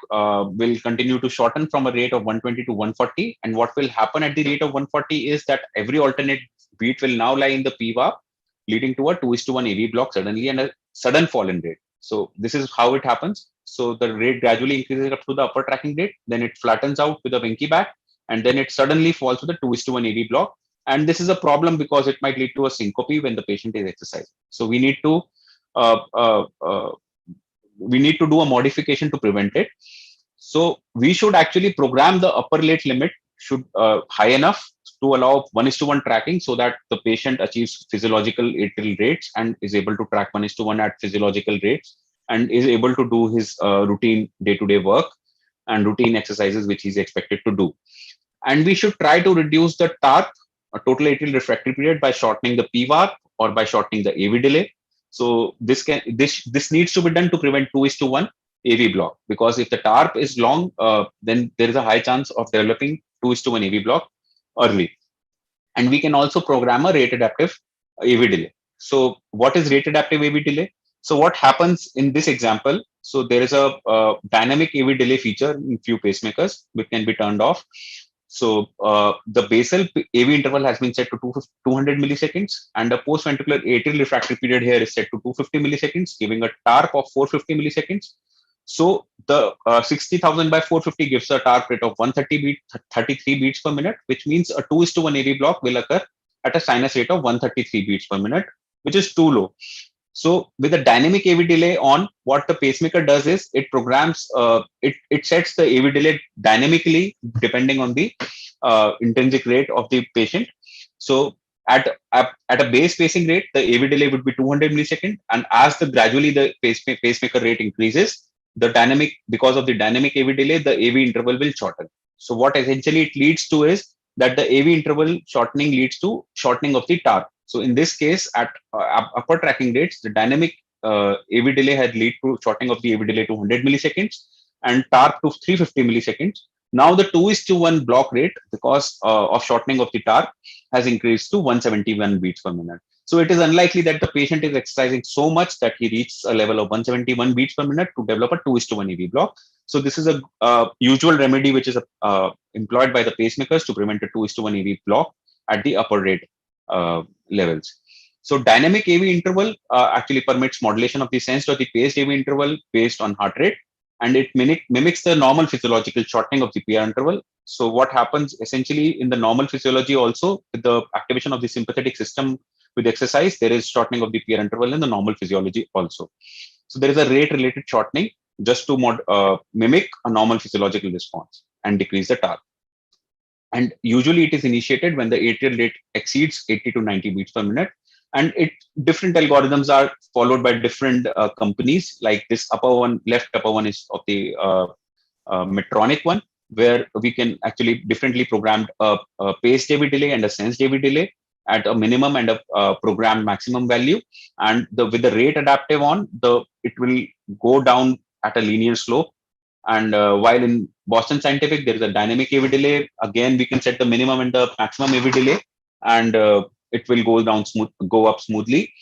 will continue to shorten from a rate of 120 to 140. And what will happen at the rate of 140 is that every alternate beat will now lie in the P warp, leading to a 2:1 AV block suddenly and a sudden fall in rate. So this is how it happens. So the rate gradually increases up to the upper tracking rate, then it flattens out with a Wenckebach, and then it suddenly falls to the 2:1 AV block. And this is a problem because it might lead to a syncope when the patient is exercising. So we need to do a modification to prevent it. So we should actually program the upper rate limit should high enough to allow 1:1 tracking, so that the patient achieves physiological atrial rates and is able to track 1:1 at physiological rates, and is able to do his routine day-to-day work and routine exercises which he's expected to do. And we should try to reduce the TARP, total atrial refractory period, by shortening the P warp or by shortening the AV delay. So this needs to be done to prevent 2:1 AV block, because if the TARP is long, then there is a high chance of developing 2:1 AV block early. And we can also program a rate adaptive AV delay. So what is rate adaptive AV delay? So what happens in this example? So there is a dynamic AV delay feature in few pacemakers which can be turned off. So the basal AV interval has been set to 200 milliseconds, and the post-ventricular atrial refractory period here is set to 250 milliseconds, giving a TARP of 450 milliseconds. So the 60,000 by 450 gives a TARP rate of 33 beats per minute, which means a 2:1 AV block will occur at a sinus rate of 133 beats per minute, which is too low. So with a dynamic AV delay on, what the pacemaker does is it programs, it sets the AV delay dynamically depending on the intrinsic rate of the patient. So at a base pacing rate, the AV delay would be 200 milliseconds, and as gradually the pacemaker rate increases, because of the dynamic AV delay, the AV interval will shorten. So what essentially it leads to is that the AV interval shortening leads to shortening of the TARP. So in this case, at upper tracking rates, the dynamic AV delay had lead to shortening of the AV delay to 100 milliseconds and TARP to 350 milliseconds. Now the 2:1 block rate, because of shortening of the TARP, has increased to 171 beats per minute. So it is unlikely that the patient is exercising so much that he reaches a level of 171 beats per minute to develop a 2:1 AV block. So this is a usual remedy which is employed by the pacemakers to prevent a 2:1 AV block at the upper rate levels. So dynamic AV interval actually permits modulation of the sensed or the paced AV interval based on heart rate, and it mimics the normal physiological shortening of the PR interval. So what happens essentially in the normal physiology also, with the activation of the sympathetic system with exercise, there is shortening of the PR interval in the normal physiology also. So there is a rate related shortening just to mimic a normal physiological response and decrease the TARP. And usually it is initiated when the atrial rate exceeds 80 to 90 beats per minute. And different algorithms are followed by different companies. Like this left upper one is of the Medtronic one, where we can actually differently program a paced AV delay and a sensed AV delay at a minimum and a programmed maximum value. And with the rate adaptive on, it will go down at a linear slope. And while in Boston Scientific, there is a dynamic AV delay. Again, we can set the minimum and the maximum AV delay, and it will go up smoothly.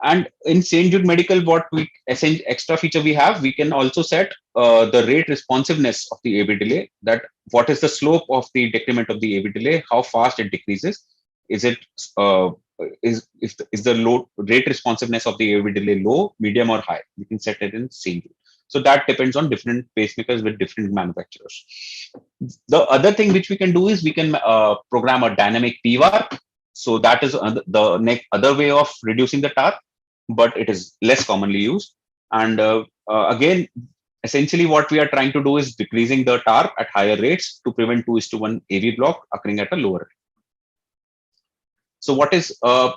And in St. Jude Medical, what extra feature we have, we can also set the rate responsiveness of the AV delay. That what is the slope of the decrement of the AV delay, how fast it decreases. Is the low rate responsiveness of the AV delay low, medium, or high? We can set it in St. Jude. So that depends on different pacemakers with different manufacturers. The other thing which we can do is we can program a dynamic PVAR. So that is the other way of reducing the torque, but it is less commonly used. And again, essentially what we are trying to do is decreasing the torque at higher rates to prevent 2:1 AV block occurring at a lower rate. So what is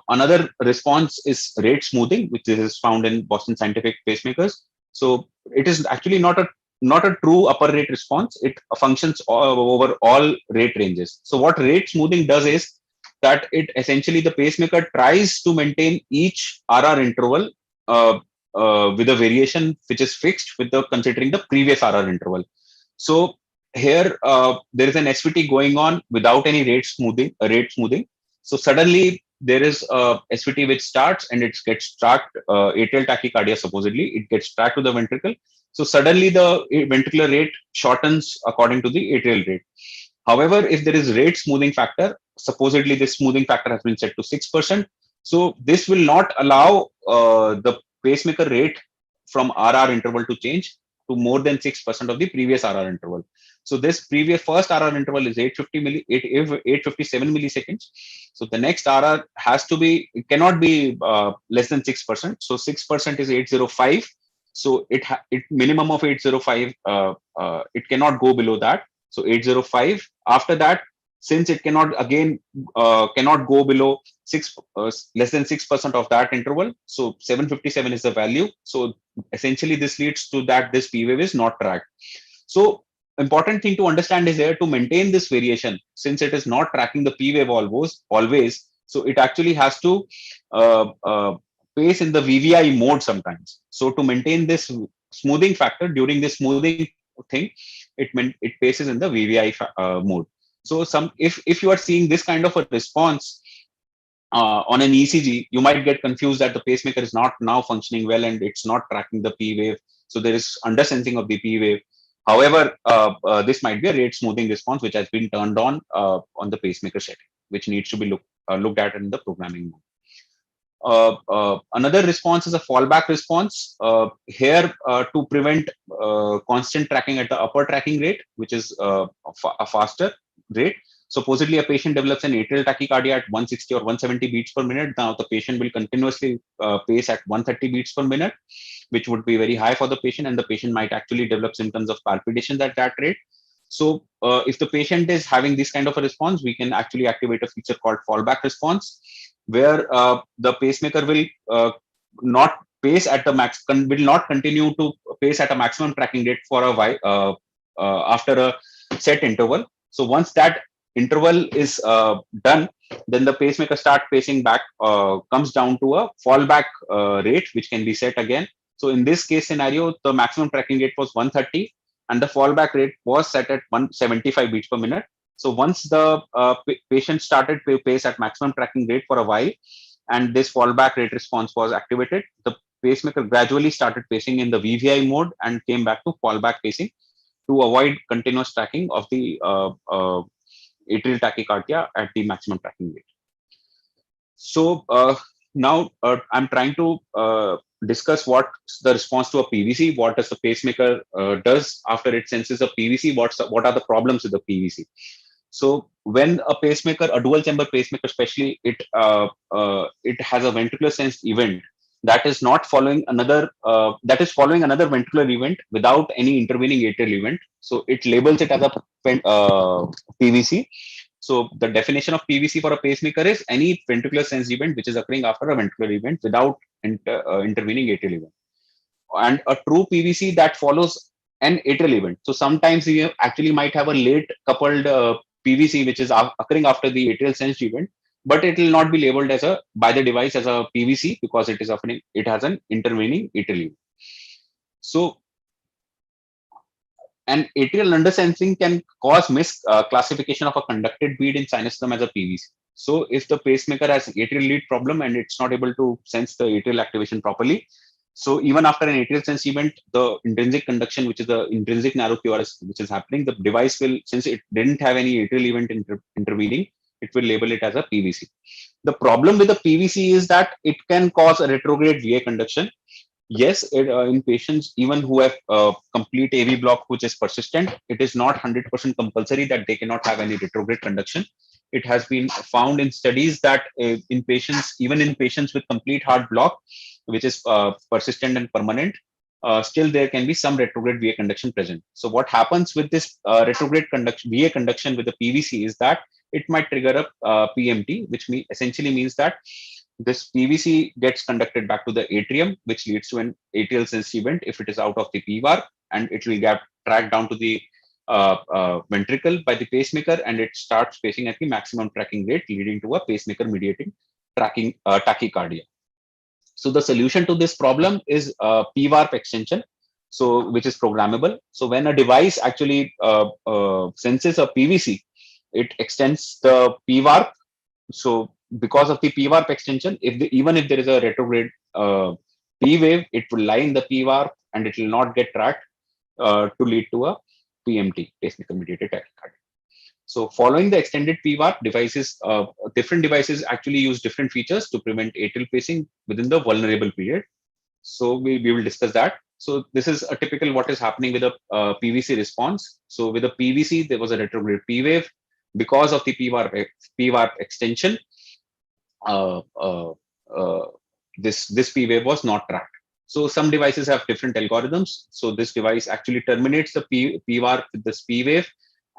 another response is rate smoothing, which is found in Boston Scientific pacemakers. So it is actually not a true upper rate response. It functions over all rate ranges. So what rate smoothing does is that it essentially the pacemaker tries to maintain each RR interval with a variation which is fixed with the considering the previous RR interval. So here there is an SVT going on without any rate smoothing. So suddenly there is a SVT which starts and it gets tracked, atrial tachycardia supposedly, it gets tracked to the ventricle. So suddenly the ventricular rate shortens according to the atrial rate. However, if there is rate smoothing factor, supposedly this smoothing factor has been set to 6%. So this will not allow the pacemaker rate from RR interval to change to more than 6% of the previous RR interval. So this previous first RR interval is 857 milliseconds. So the next RR has to be, it cannot be less than 6%. So 6% is 805. So it minimum of 805, it cannot go below that. So 805. After that, since it cannot go below less than 6% of that interval, so 757 is the value. So essentially, this leads to that this P wave is not tracked. So important thing to understand is there to maintain this variation, since it is not tracking the P wave always. So it actually has to pace in the VVI mode sometimes. So to maintain this smoothing factor during this smoothing thing, it paces in the VVI mode. So if you are seeing this kind of a response on an ECG, you might get confused that the pacemaker is not now functioning well and it's not tracking the P wave. So there is undersensing of the P wave. However, this might be a rate smoothing response which has been turned on the pacemaker setting, which needs to be looked at in the programming mode. Another response is a fallback response. Here, to prevent constant tracking at the upper tracking rate, which is a faster rate. Supposedly, a patient develops an atrial tachycardia at 160 or 170 beats per minute. Now, the patient will continuously pace at 130 beats per minute, which would be very high for the patient, and the patient might actually develop symptoms of palpitations at that rate. So, if the patient is having this kind of a response, we can actually activate a feature called fallback response, where the pacemaker will not pace at the max, will not continue to pace at a maximum tracking rate for a while after a set interval. So once that interval is done, then the pacemaker start pacing back, comes down to a fallback rate, which can be set again. So in this case scenario, the maximum tracking rate was 130 and the fallback rate was set at 175 beats per minute. So once the patient started to pace at maximum tracking rate for a while, and this fallback rate response was activated, the pacemaker gradually started pacing in the VVI mode and came back to fallback pacing to avoid continuous tracking of the atrial tachycardia at the maximum tracking rate. So now I'm trying to discuss what's the response to a PVC, what does the pacemaker does after it senses a PVC, what are the problems with the PVC. So when a pacemaker, a dual chamber pacemaker especially, it has a ventricular sensed event that is not following another, that is following another ventricular event without any intervening atrial event. So it labels it as a PVC. So the definition of PVC for a pacemaker is any ventricular sensed event which is occurring after a ventricular event without intervening atrial event. And a true PVC that follows an atrial event. So sometimes you actually might have a late coupled PVC which is occurring after the atrial sensed event, but it will not be labeled as by the device as a PVC because it is occurring, it has an intervening atrial event. So an atrial undersensing can cause misclassification of a conducted bead in sinus rhythm as a PVC. So if the pacemaker has atrial lead problem and it's not able to sense the atrial activation properly, so even after an atrial sense event, the intrinsic conduction, which is the intrinsic narrow QRS, which is happening, the device will, since it didn't have any atrial event intervening, it will label it as a PVC. The problem with the PVC is that it can cause a retrograde VA conduction, Yes, in patients even who have complete AV block which is persistent, it is not 100% compulsory that they cannot have any retrograde conduction. It has been found in studies that in patients, even in patients with complete heart block, which is persistent and permanent, still there can be some retrograde VA conduction present. So what happens with this retrograde conduction, VA conduction with the PVC is that it might trigger a PMT, which essentially means that this PVC gets conducted back to the atrium, which leads to an atrial sensitive event if it is out of the PVAR, and it will get tracked down to the ventricle by the pacemaker, and it starts pacing at the maximum tracking rate, leading to a pacemaker mediating tracking tachycardia. So the solution to this problem is PVARP extension, so which is programmable. So when a device actually senses a PVC, it extends the PVARP. So because of the PVARP extension, even if there is a retrograde P wave, it will lie in the PVARP and it will not get tracked to lead to a PMT, pacemaker mediated tachycardia. So following the extended PVARP devices, different devices actually use different features to prevent atrial pacing within the vulnerable period. So we will discuss that. So this is a typical what is happening with a PVC response. So with a PVC, there was a retrograde P wave. Because of the PVARP extension, this P wave was not tracked. So some devices have different algorithms. So this device actually terminates the PVARP with this P wave,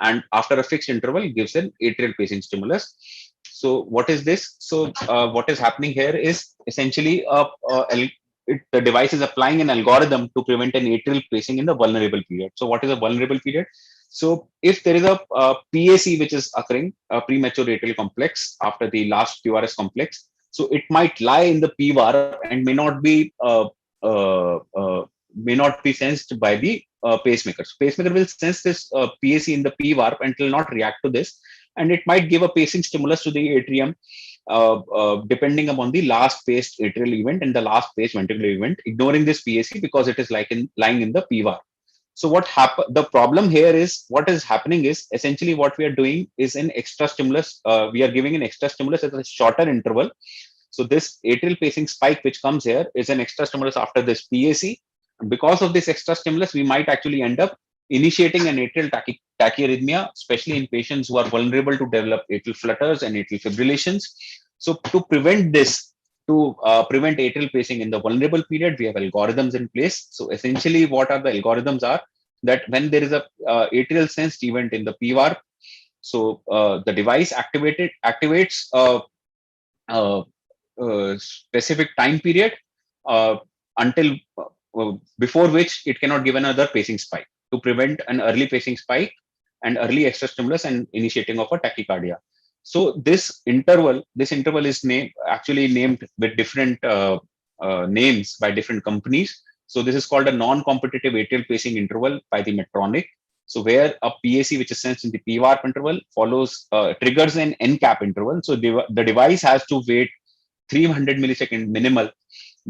and after a fixed interval gives an atrial pacing stimulus. So what is this? So what is happening here is essentially the device is applying an algorithm to prevent an atrial pacing in the vulnerable period. So what is a vulnerable period? So if there is a PAC which is occurring, a premature atrial complex after the last QRS complex, so it might lie in the PVAR and may not be sensed by the pacemaker. So pacemaker will sense this PAC in the PVAR and will not react to this, and it might give a pacing stimulus to the atrium depending upon the last paced atrial event and the last paced ventricular event, ignoring this PAC because it is lying in the PVAR. So the problem here is what is happening is essentially what we are doing is an extra stimulus. We are giving an extra stimulus at a shorter interval. So this atrial pacing spike which comes here is an extra stimulus after this PAC. Because of this extra stimulus, we might actually end up initiating an atrial tachyarrhythmia, especially in patients who are vulnerable to develop atrial flutters and atrial fibrillations. So to prevent this, to prevent atrial pacing in the vulnerable period, we have algorithms in place. So essentially what are the algorithms are that when there is a atrial sensed event in the PVAR, so the device activates specific time period until before which it cannot give another pacing spike to prevent an early pacing spike and early extra stimulus and initiating of a tachycardia. So this interval is actually named with different names by different companies. So this is called a non-competitive atrial pacing interval by the Medtronic. So where a PAC which is sensed in the PVARP interval triggers an NCAP interval. So the device has to wait 300 millisecond minimal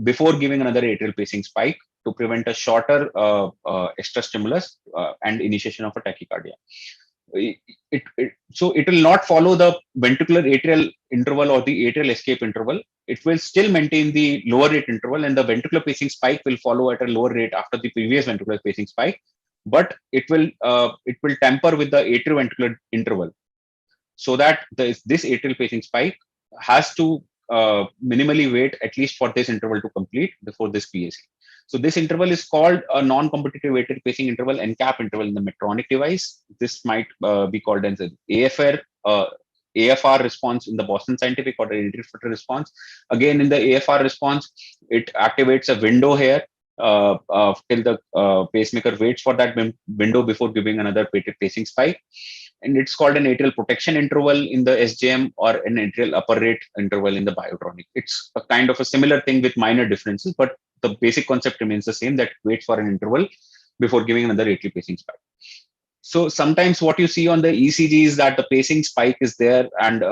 before giving another atrial pacing spike to prevent a shorter extra stimulus and initiation of a tachycardia. So it will not follow the ventricular atrial interval or the atrial escape interval. It will still maintain the lower rate interval, and the ventricular pacing spike will follow at a lower rate after the previous ventricular pacing spike, but it will tamper with the atrioventricular interval, so that this atrial pacing spike has to minimally wait at least for this interval to complete before this PAC. So this interval is called a non-competitive atrial pacing interval, NCAP interval in the Medtronic device. This might be called as an AFR response in the Boston Scientific, or the atrial flutter response. Again, in the AFR response, it activates a window here till the pacemaker waits for that window before giving another pacing spike. And it's called an atrial protection interval in the SJM, or an atrial upper rate interval in the Biotronic. It's a kind of a similar thing with minor differences, but the basic concept remains the same, that waits for an interval before giving another atrial pacing spike. So sometimes what you see on the ECG is that the pacing spike is there, and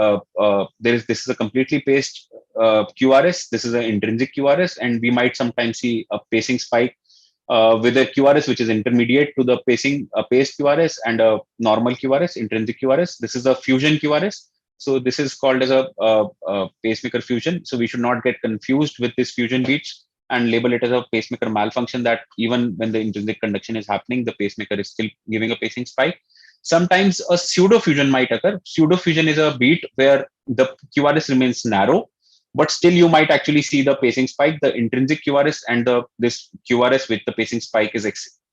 this is a completely paced QRS. This is an intrinsic QRS, and we might sometimes see a pacing spike with a QRS which is intermediate to the paced QRS, and a normal QRS, intrinsic QRS. This is a fusion QRS. So this is called as a pacemaker fusion. So we should not get confused with this fusion beats. and label it as a pacemaker malfunction, that even when the intrinsic conduction is happening, the pacemaker is still giving a pacing spike. Sometimes a pseudo-fusion might occur. Pseudo-fusion is a beat where the QRS remains narrow, but still you might actually see the pacing spike. The intrinsic QRS and this QRS with the pacing spike is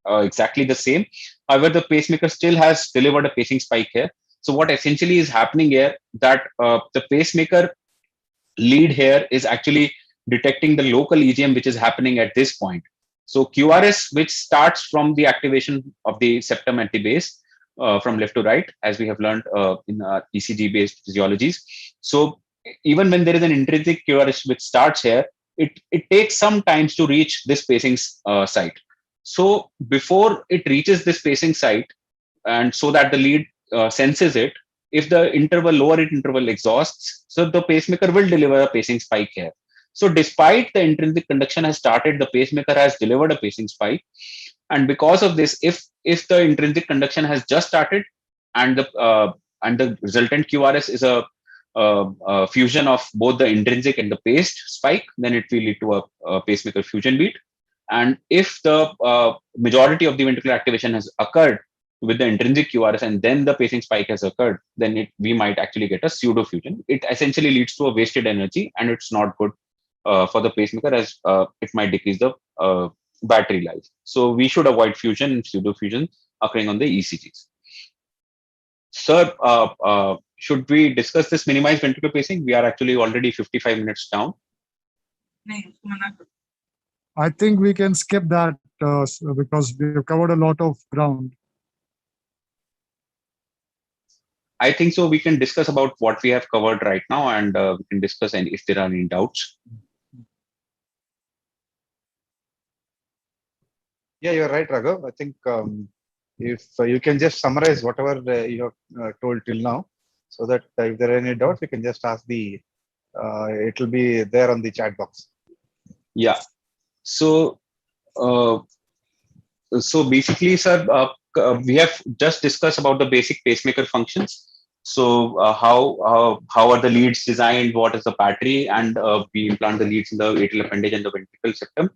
exactly the same. However, the pacemaker still has delivered a pacing spike here. So what essentially is happening here, that the pacemaker lead here is actually detecting the local EGM which is happening at this point. So QRS, which starts from the activation of the septum at the base, from left to right, as we have learned in ECG-based physiologies. So even when there is an intrinsic QRS which starts here, it takes some time to reach this pacing site. So before it reaches this pacing site, and so that the lead senses it, if the lower interval exhausts, so the pacemaker will deliver a pacing spike here. So despite the intrinsic conduction has started, the pacemaker has delivered a pacing spike. And because of this, if the intrinsic conduction has just started and the resultant QRS is a fusion of both the intrinsic and the paced spike, then it will lead to a pacemaker fusion beat. And if the majority of the ventricular activation has occurred with the intrinsic QRS and then the pacing spike has occurred, then we might actually get a pseudo fusion. It essentially leads to a wasted energy, and it's not good for the pacemaker, as it might decrease the battery life. So we should avoid fusion and pseudo fusion occurring on the ECGs. Sir, should we discuss this minimized ventricular pacing? We are actually already 55 minutes down. I think we can skip that because we've covered a lot of ground. I think so. We can discuss about what we have covered right now, and we can discuss if there are any doubts. Yeah, you're right, Raghav. I think if you can just summarize whatever you have told till now, so that if there are any doubts, we can just ask it will be there on the chat box. Yeah. So, basically, sir, we have just discussed about the basic pacemaker functions. So how are the leads designed? What is the battery? And we implant the leads in the atrial appendage and the ventricle septum.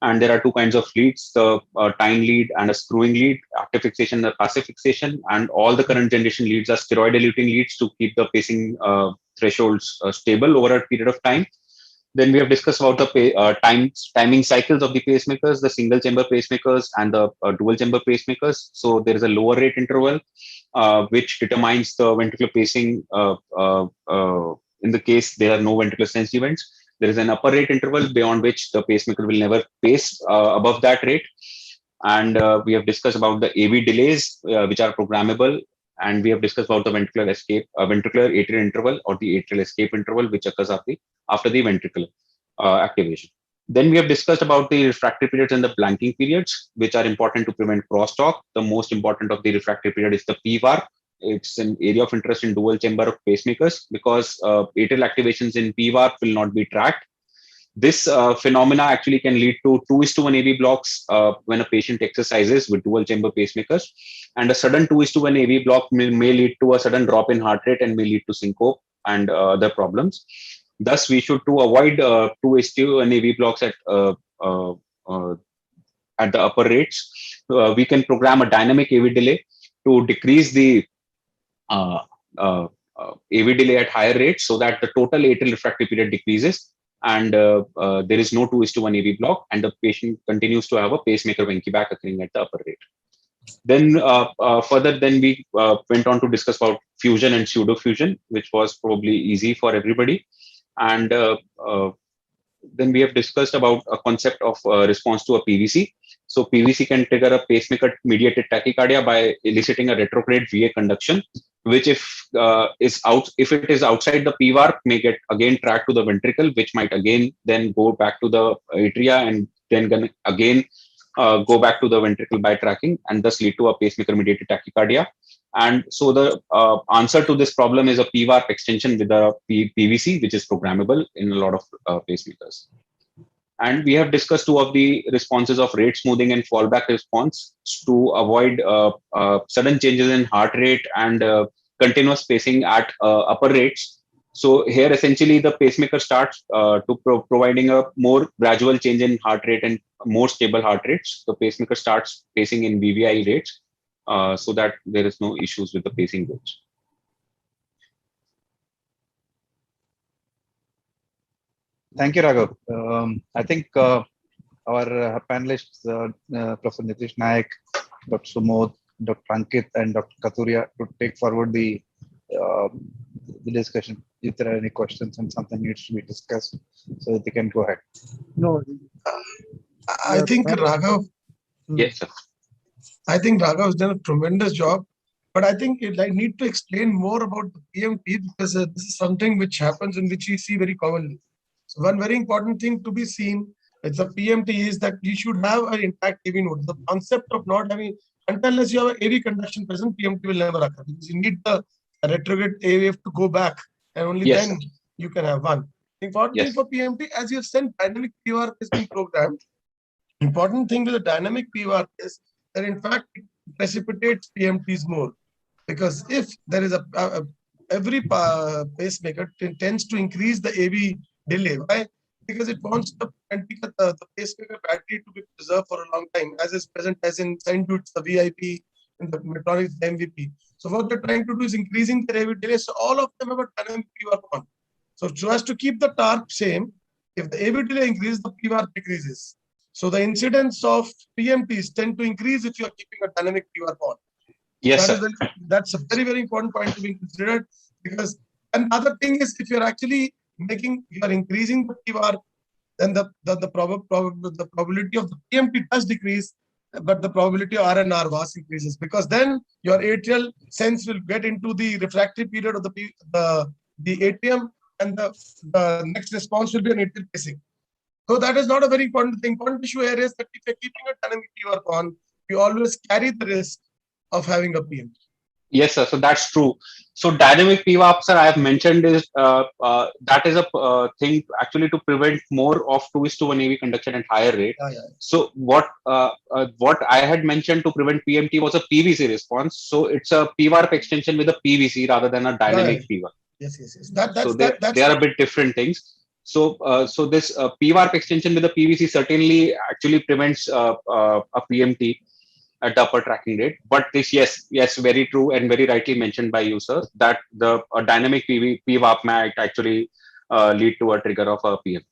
And there are two kinds of leads: the tying lead and a screwing lead, active fixation and passive fixation. And all the current generation leads are steroid-eluting leads to keep the pacing thresholds stable over a period of time. Then we have discussed about the timing cycles of the pacemakers, the single chamber pacemakers and the dual chamber pacemakers. So there is a lower rate interval, which determines the ventricular pacing. In the case there are no ventricular sensitive events, there is an upper rate interval beyond which the pacemaker will never pace above that rate. And we have discussed about the AV delays, which are programmable. And we have discussed about the ventricular atrial interval, or the atrial escape interval, which occurs after the ventricular activation. Then we have discussed about the refractory periods and the blanking periods, which are important to prevent crosstalk. The most important of the refractory period is the PVAR. It's an area of interest in dual chamber pacemakers because atrial activations in PVAR will not be tracked. This phenomena actually can lead to 2:1 AV blocks when a patient exercises with dual chamber pacemakers. And a sudden 2:1 AV block may lead to a sudden drop in heart rate and may lead to syncope and other problems. Thus, we should, to avoid 2:1 AV blocks at the upper rates, we can program a dynamic AV delay to decrease the AV delay at higher rates so that the total atrial refractory period decreases and there is no 2:1 AV block, and the patient continues to have a pacemaker Wenckebach occurring at the upper rate. Then further, we went on to discuss about fusion and pseudo fusion, which was probably easy for everybody. And then we have discussed about a concept of response to a PVC. So PVC can trigger a pacemaker mediated tachycardia by eliciting a retrograde VA conduction, which if it is outside the PVAR may get again tracked to the ventricle, which might again then go back to the atria and then again go back to the ventricle by tracking, and thus lead to a pacemaker mediated tachycardia. And so the answer to this problem is a PVAR extension with a PVC, which is programmable in a lot of pacemakers. And we have discussed two of the responses of rate smoothing and fallback response to avoid sudden changes in heart rate and continuous pacing at upper rates. So here, essentially, the pacemaker starts providing a more gradual change in heart rate and more stable heart rates. The pacemaker starts pacing in VVI rates, so that there is no issues with the pacing rates. Thank you, Raghav. I think our panelists, Professor Nitish Naik, Dr. Sumod, Dr. Ankit, and Dr. Katuria, to take forward the discussion. If there are any questions and something needs to be discussed, so that they can go ahead. No, I think Raghav, Yes, sir. I think Raghav has done a tremendous job, but I think I need to explain more about the PMT because this is something which happens and which we see very commonly. So one very important thing to be seen with the PMT is that you should have an intact AV node. The concept of not having, unless you have an AV conduction present, PMT will never occur because you need the retrograde AV to go back, and only Yes, then you can have one. Important thing Yes. for PMT, as you have said, dynamic PVR is being programmed. Important thing with the dynamic PVR is that in fact it precipitates PMTs more, because if there is every pacemaker tends to increase the AV delay. Why? Because it wants the pacemaker battery to be preserved for a long time, as is present as in Sendut's, the VIP, and the Medtronic, the MVP. So what they're trying to do is increasing the AV delay. So all of them have a dynamic PVR on. So as to keep the torque same, if the AV delay increases, the PVR decreases. So the incidence of PMTs tend to increase if you are keeping a dynamic PVR on. Yes, sir. That's a very, very important point to be considered, because another thing is if you're actually you are increasing the PVR, then the probability of the PMT does decrease, but the probability of RNR VAS increases, because then your atrial sense will get into the refractory period of the atrium, and the next response will be an atrial pacing. So that is not a very important thing. Important issue here is that if you're keeping a dynamic PVR on, you always carry the risk of having a PMT. Yes, sir. So that's true. So dynamic PVAP, sir, I have mentioned is that is a thing actually to prevent more of 2:1 AV conduction at higher rate. So what I had mentioned to prevent PMT was a PVC response. So it's a PVARP extension with a PVC rather than a dynamic PVAP. Yes. So they are a bit different things. So this PVARP extension with a PVC certainly actually prevents a PMT at the upper tracking rate. But this, yes, very true and very rightly mentioned by you, sir, that the dynamic PVAP might actually lead to a trigger of a PMT.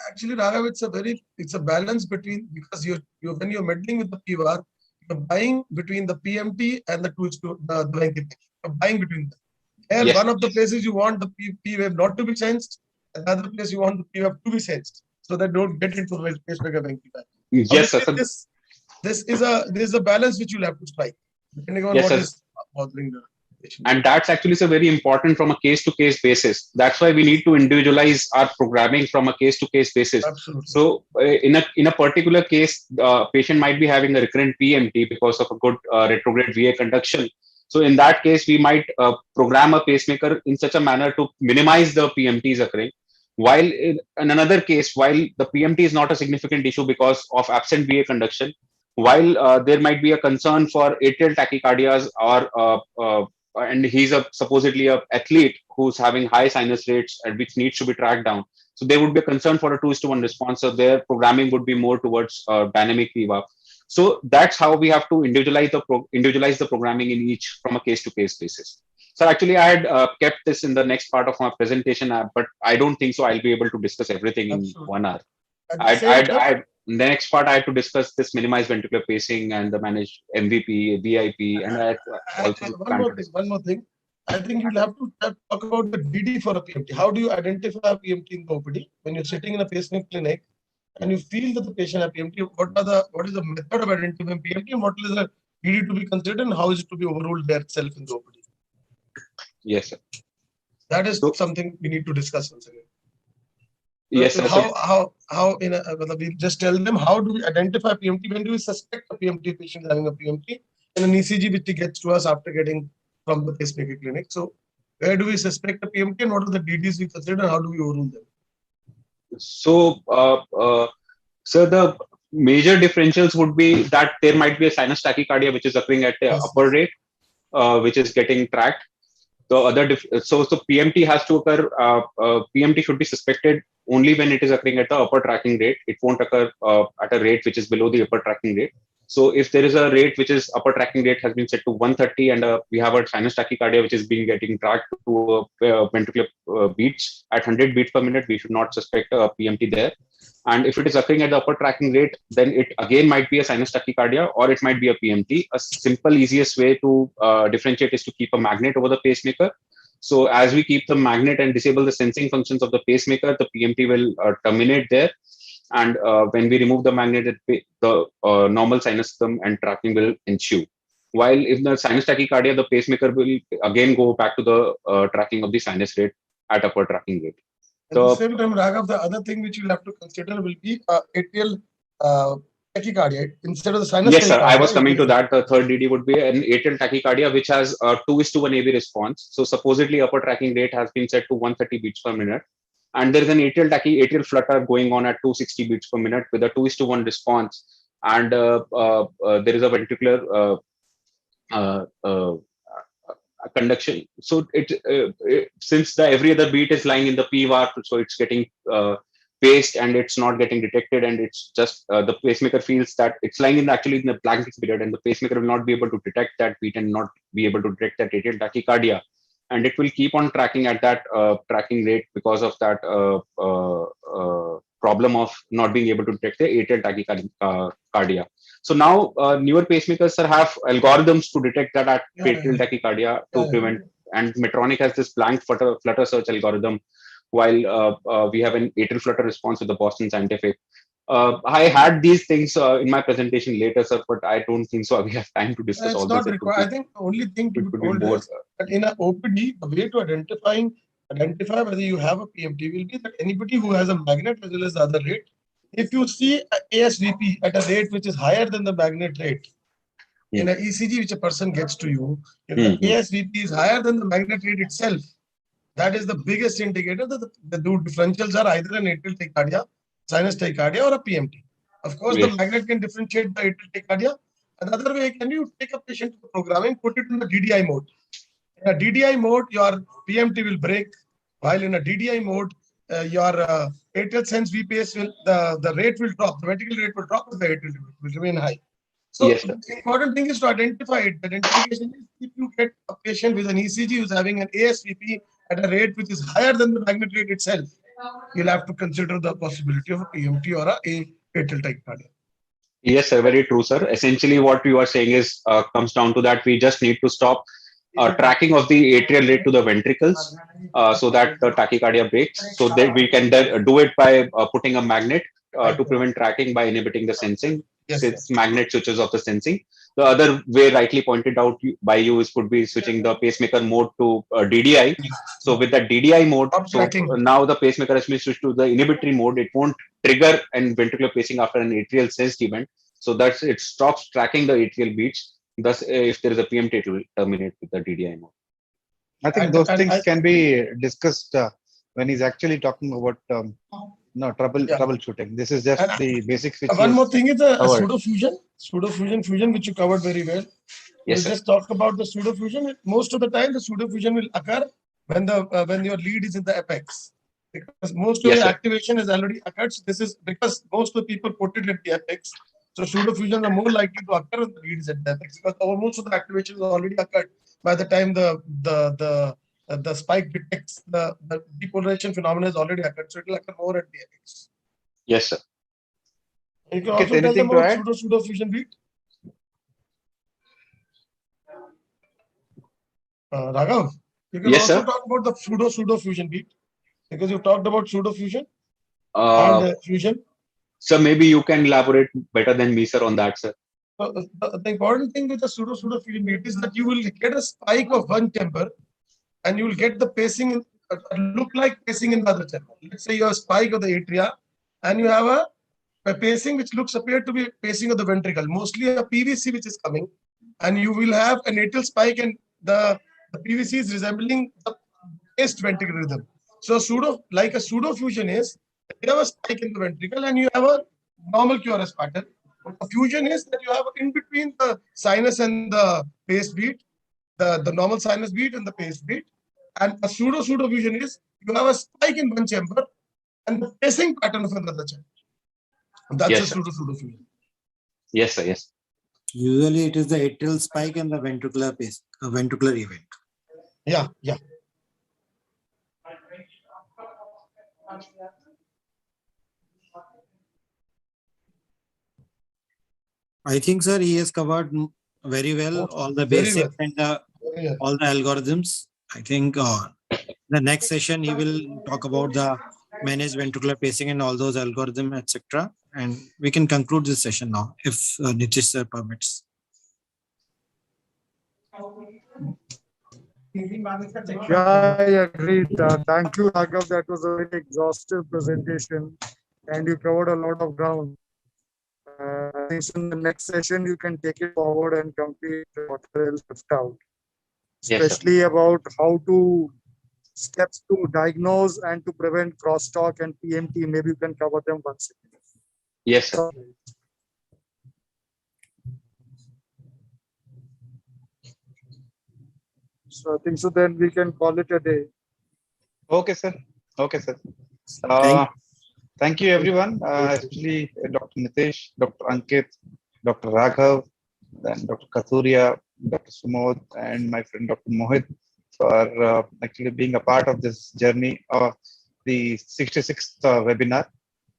Actually, Raghav, it's a balance between, because when you're meddling with the PVAR, you're buying between the PMT and the the you're buying between them. And one of the places you want the P wave not to be sensed, another place you want the P wave to be sensed, so that don't get into the pacemaker ventricle. Yes, sir. This is a balance which you'll have to strike depending on what is bothering the patient. And that's actually so very important from a case-to-case basis. That's why we need to individualize our programming from a case-to-case basis. Absolutely. So in a particular case, patient might be having a recurrent PMT because of a good retrograde VA conduction. So in that case, we might program a pacemaker in such a manner to minimize the PMTs occurring. While in another case, while the PMT is not a significant issue because of absent VA conduction, while there might be a concern for atrial tachycardias, and he's supposedly an athlete who's having high sinus rates and which needs to be tracked down. So there would be a concern for a 2:1 response. So their programming would be more towards dynamic PVAP. So that's how we have to individualize the programming in each from a case-to-case basis. So actually, I had kept this in the next part of my presentation, but I don't think so. I'll be able to discuss everything in 1 hour. In the next part, I had to discuss this minimized ventricular pacing and the managed MVP, VIP, and I also one more thing. I think you'll have to talk about the DD for a PMT. How do you identify a PMT in the OPD when you're sitting in a pacemaker clinic and you feel that the patient has PMT? What is the method of identifying PMT, and what is the DD to be considered, and how is it to be overruled there itself in the OPD? Yes, sir. That is something we need to discuss once again. Yes, sir. How we just tell them, how do we identify PMT? When do we suspect a PMT patient having a PMT? In an ECG which gets to us after getting from the pacemaker clinic. So where do we suspect a PMT, and what are the DDs we consider, and how do we overrule them? So, so the major differentials would be that there might be a sinus tachycardia which is occurring at the upper rate, which is getting tracked. The other so PMT has to occur. PMT should be suspected only when it is occurring at the upper tracking rate. It won't occur at a rate which is below the upper tracking rate. So if there is a rate which is upper tracking rate has been set to 130 and we have a sinus tachycardia which is being getting tracked to ventricular beats at 100 beats per minute, we should not suspect a PMT there. And if it is occurring at the upper tracking rate, then it again might be a sinus tachycardia or it might be a PMT. A simple, easiest way to differentiate is to keep a magnet over the pacemaker. So as we keep the magnet and disable the sensing functions of the pacemaker, the PMT will terminate there. And when we remove the magnet, the normal sinus rhythm and tracking will ensue. While if the sinus tachycardia, the pacemaker will again go back to the tracking of the sinus rate at upper tracking rate. At the same time, Raghav, the other thing which you'll have to consider will be atrial tachycardia instead of the sinus. Yes, sir. I was coming to that. The third DD would be an atrial tachycardia, which has a 2:1 AV response. So supposedly upper tracking rate has been set to 130 beats per minute. And there is an atrial flutter going on at 260 beats per minute with a 2:1 response. And there is a ventricular conduction. So since every other beat is lying in the PVAR, so it's getting paced and it's not getting detected, and it's just the pacemaker feels that it's lying in actually in the blank period, and the pacemaker will not be able to detect that beat and not be able to detect that atrial tachycardia, and it will keep on tracking at that tracking rate because of that problem of not being able to detect the atrial tachycardia. So now newer pacemakers have algorithms to detect that at atrial tachycardia to prevent. And Medtronic has this blank flutter search algorithm, while we have an atrial flutter response with the Boston Scientific. I had these things in my presentation later, sir, but I don't think so. We have time to discuss all this. It's not required. I think the only thing to be told is that in an OPD, the way to identify whether you have a PMT will be that anybody who has a magnet as well as the other rate, if you see ASVP at a rate which is higher than the magnet rate, in an ECG which a person gets to you, if the ASVP is higher than the magnet rate itself, that is the biggest indicator that the two differentials are either an atrial tachycardia, sinus tachycardia, or a PMT. Of course, the magnet can differentiate the atrial tachycardia. Another way, can you take a patient to the programming, put it in the DDI mode. In a DDI mode, your PMT will break, while in a DDI mode, your atrial sense VPS will, the rate will drop, the ventricular rate will drop, but the atrial will remain high. So the important thing is to identify it. The identification is if you get a patient with an ECG who's having an ASVP at a rate which is higher than the magnet rate itself, you'll have to consider the possibility of a PMT or a atrial tachycardia. Yes, sir, very true, sir. Essentially, what you are saying is comes down to that we just need to stop tracking of the atrial rate to the ventricles so that the tachycardia breaks. So that we can then do it by putting a magnet to prevent tracking by inhibiting the sensing. It's magnet switches off the sensing. The other way, rightly pointed out by you, is could be switching the pacemaker mode to DDI. So with that DDI mode, now the pacemaker has been switched to the inhibitory mode. It won't trigger an ventricular pacing after an atrial sensed event. So that's it stops tracking the atrial beats. Thus, if there is a PMT, it will terminate with the DDI mode. I think those things can be discussed when he's actually talking about troubleshooting. This is just the basics. One more thing is the pseudo-fusion, which you covered very well. Yes, we just talk about the pseudo-fusion. Most of the time, the pseudo-fusion will occur when your lead is in the apex, because most of the activation has already occurred. So this is because most of the people put it at the apex. So pseudo-fusions are more likely to occur when the lead is at the apex, because most of the activation has already occurred by the time the spike detects the depolarization phenomena has already occurred. So it will occur more at the apex. Yes, sir. You can also tell them about pseudo-fusion beat. Raghav, you can also talk about the pseudo-fusion beat, because you talked about pseudo-fusion and fusion. So maybe you can elaborate better than me, sir, on that, sir. So the important thing with the pseudo-fusion beat is that you will get a spike of one chamber, and you will get the pacing look like pacing in the other chamber. Let's say you have a spike of the atria, and you have a pacing which appear to be pacing of the ventricle, mostly a PVC which is coming, and you will have a atrial spike, and the PVC is resembling the paced ventricular rhythm. So a pseudo-fusion is you have a spike in the ventricle and you have a normal QRS pattern. A fusion is that you have in between the sinus and the paced beat, the normal sinus beat and the paced beat, And a pseudo fusion is you have a spike in one chamber and the pacing pattern of another chamber. That's Yes, a sir. pseudo fusion. Yes, sir. Yes. Usually it is the atrial spike and the ventricular event. Yeah, yeah. I think, sir, he has covered very well all the Very basics well. and Yeah. all the algorithms. I think the next session he will talk about the managed ventricular pacing and all those algorithms, etc. And we can conclude this session now if Nitish sir permits. Yeah, I agreed. Thank you, Raghav. That was a very exhaustive presentation and you covered a lot of ground. I think in the next session, you can take it forward and complete whatever else left out. Yes, sir. Especially about how to steps to diagnose and to prevent crosstalk and PMT. Maybe you can cover them once again. Yes, sir. So I think so then we can call it a day. Okay, sir. Okay, sir. Thank Thank you, everyone, especially Dr. Nitish, Dr. Ankit, Dr. Raghav, then Dr. Kathuria, Dr. Sumod, and my friend Dr. Mohit for actually being a part of this journey of the 66th webinar.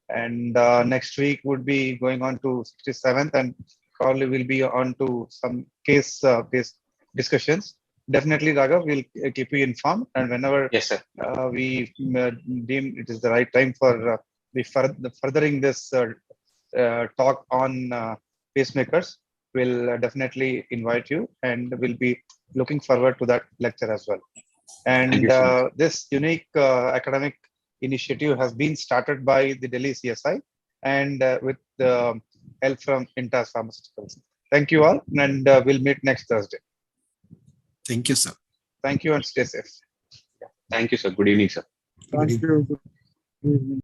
And next week would be going on to 67th, and probably will be on to some case-based discussions. Definitely, Raghav, we'll keep you informed, and whenever Yes, sir. we deem it is the right time for furthering this talk on pacemakers, we'll definitely invite you, and we'll be looking forward to that lecture as well. Thank And you so much. this unique academic initiative has been started by the Delhi CSI and with the help from Intas Pharmaceuticals. Thank you all, and we'll meet next Thursday. you, sir. Thank you and stay safe. Thank you, sir. Good evening, sir. Thank you. Good evening.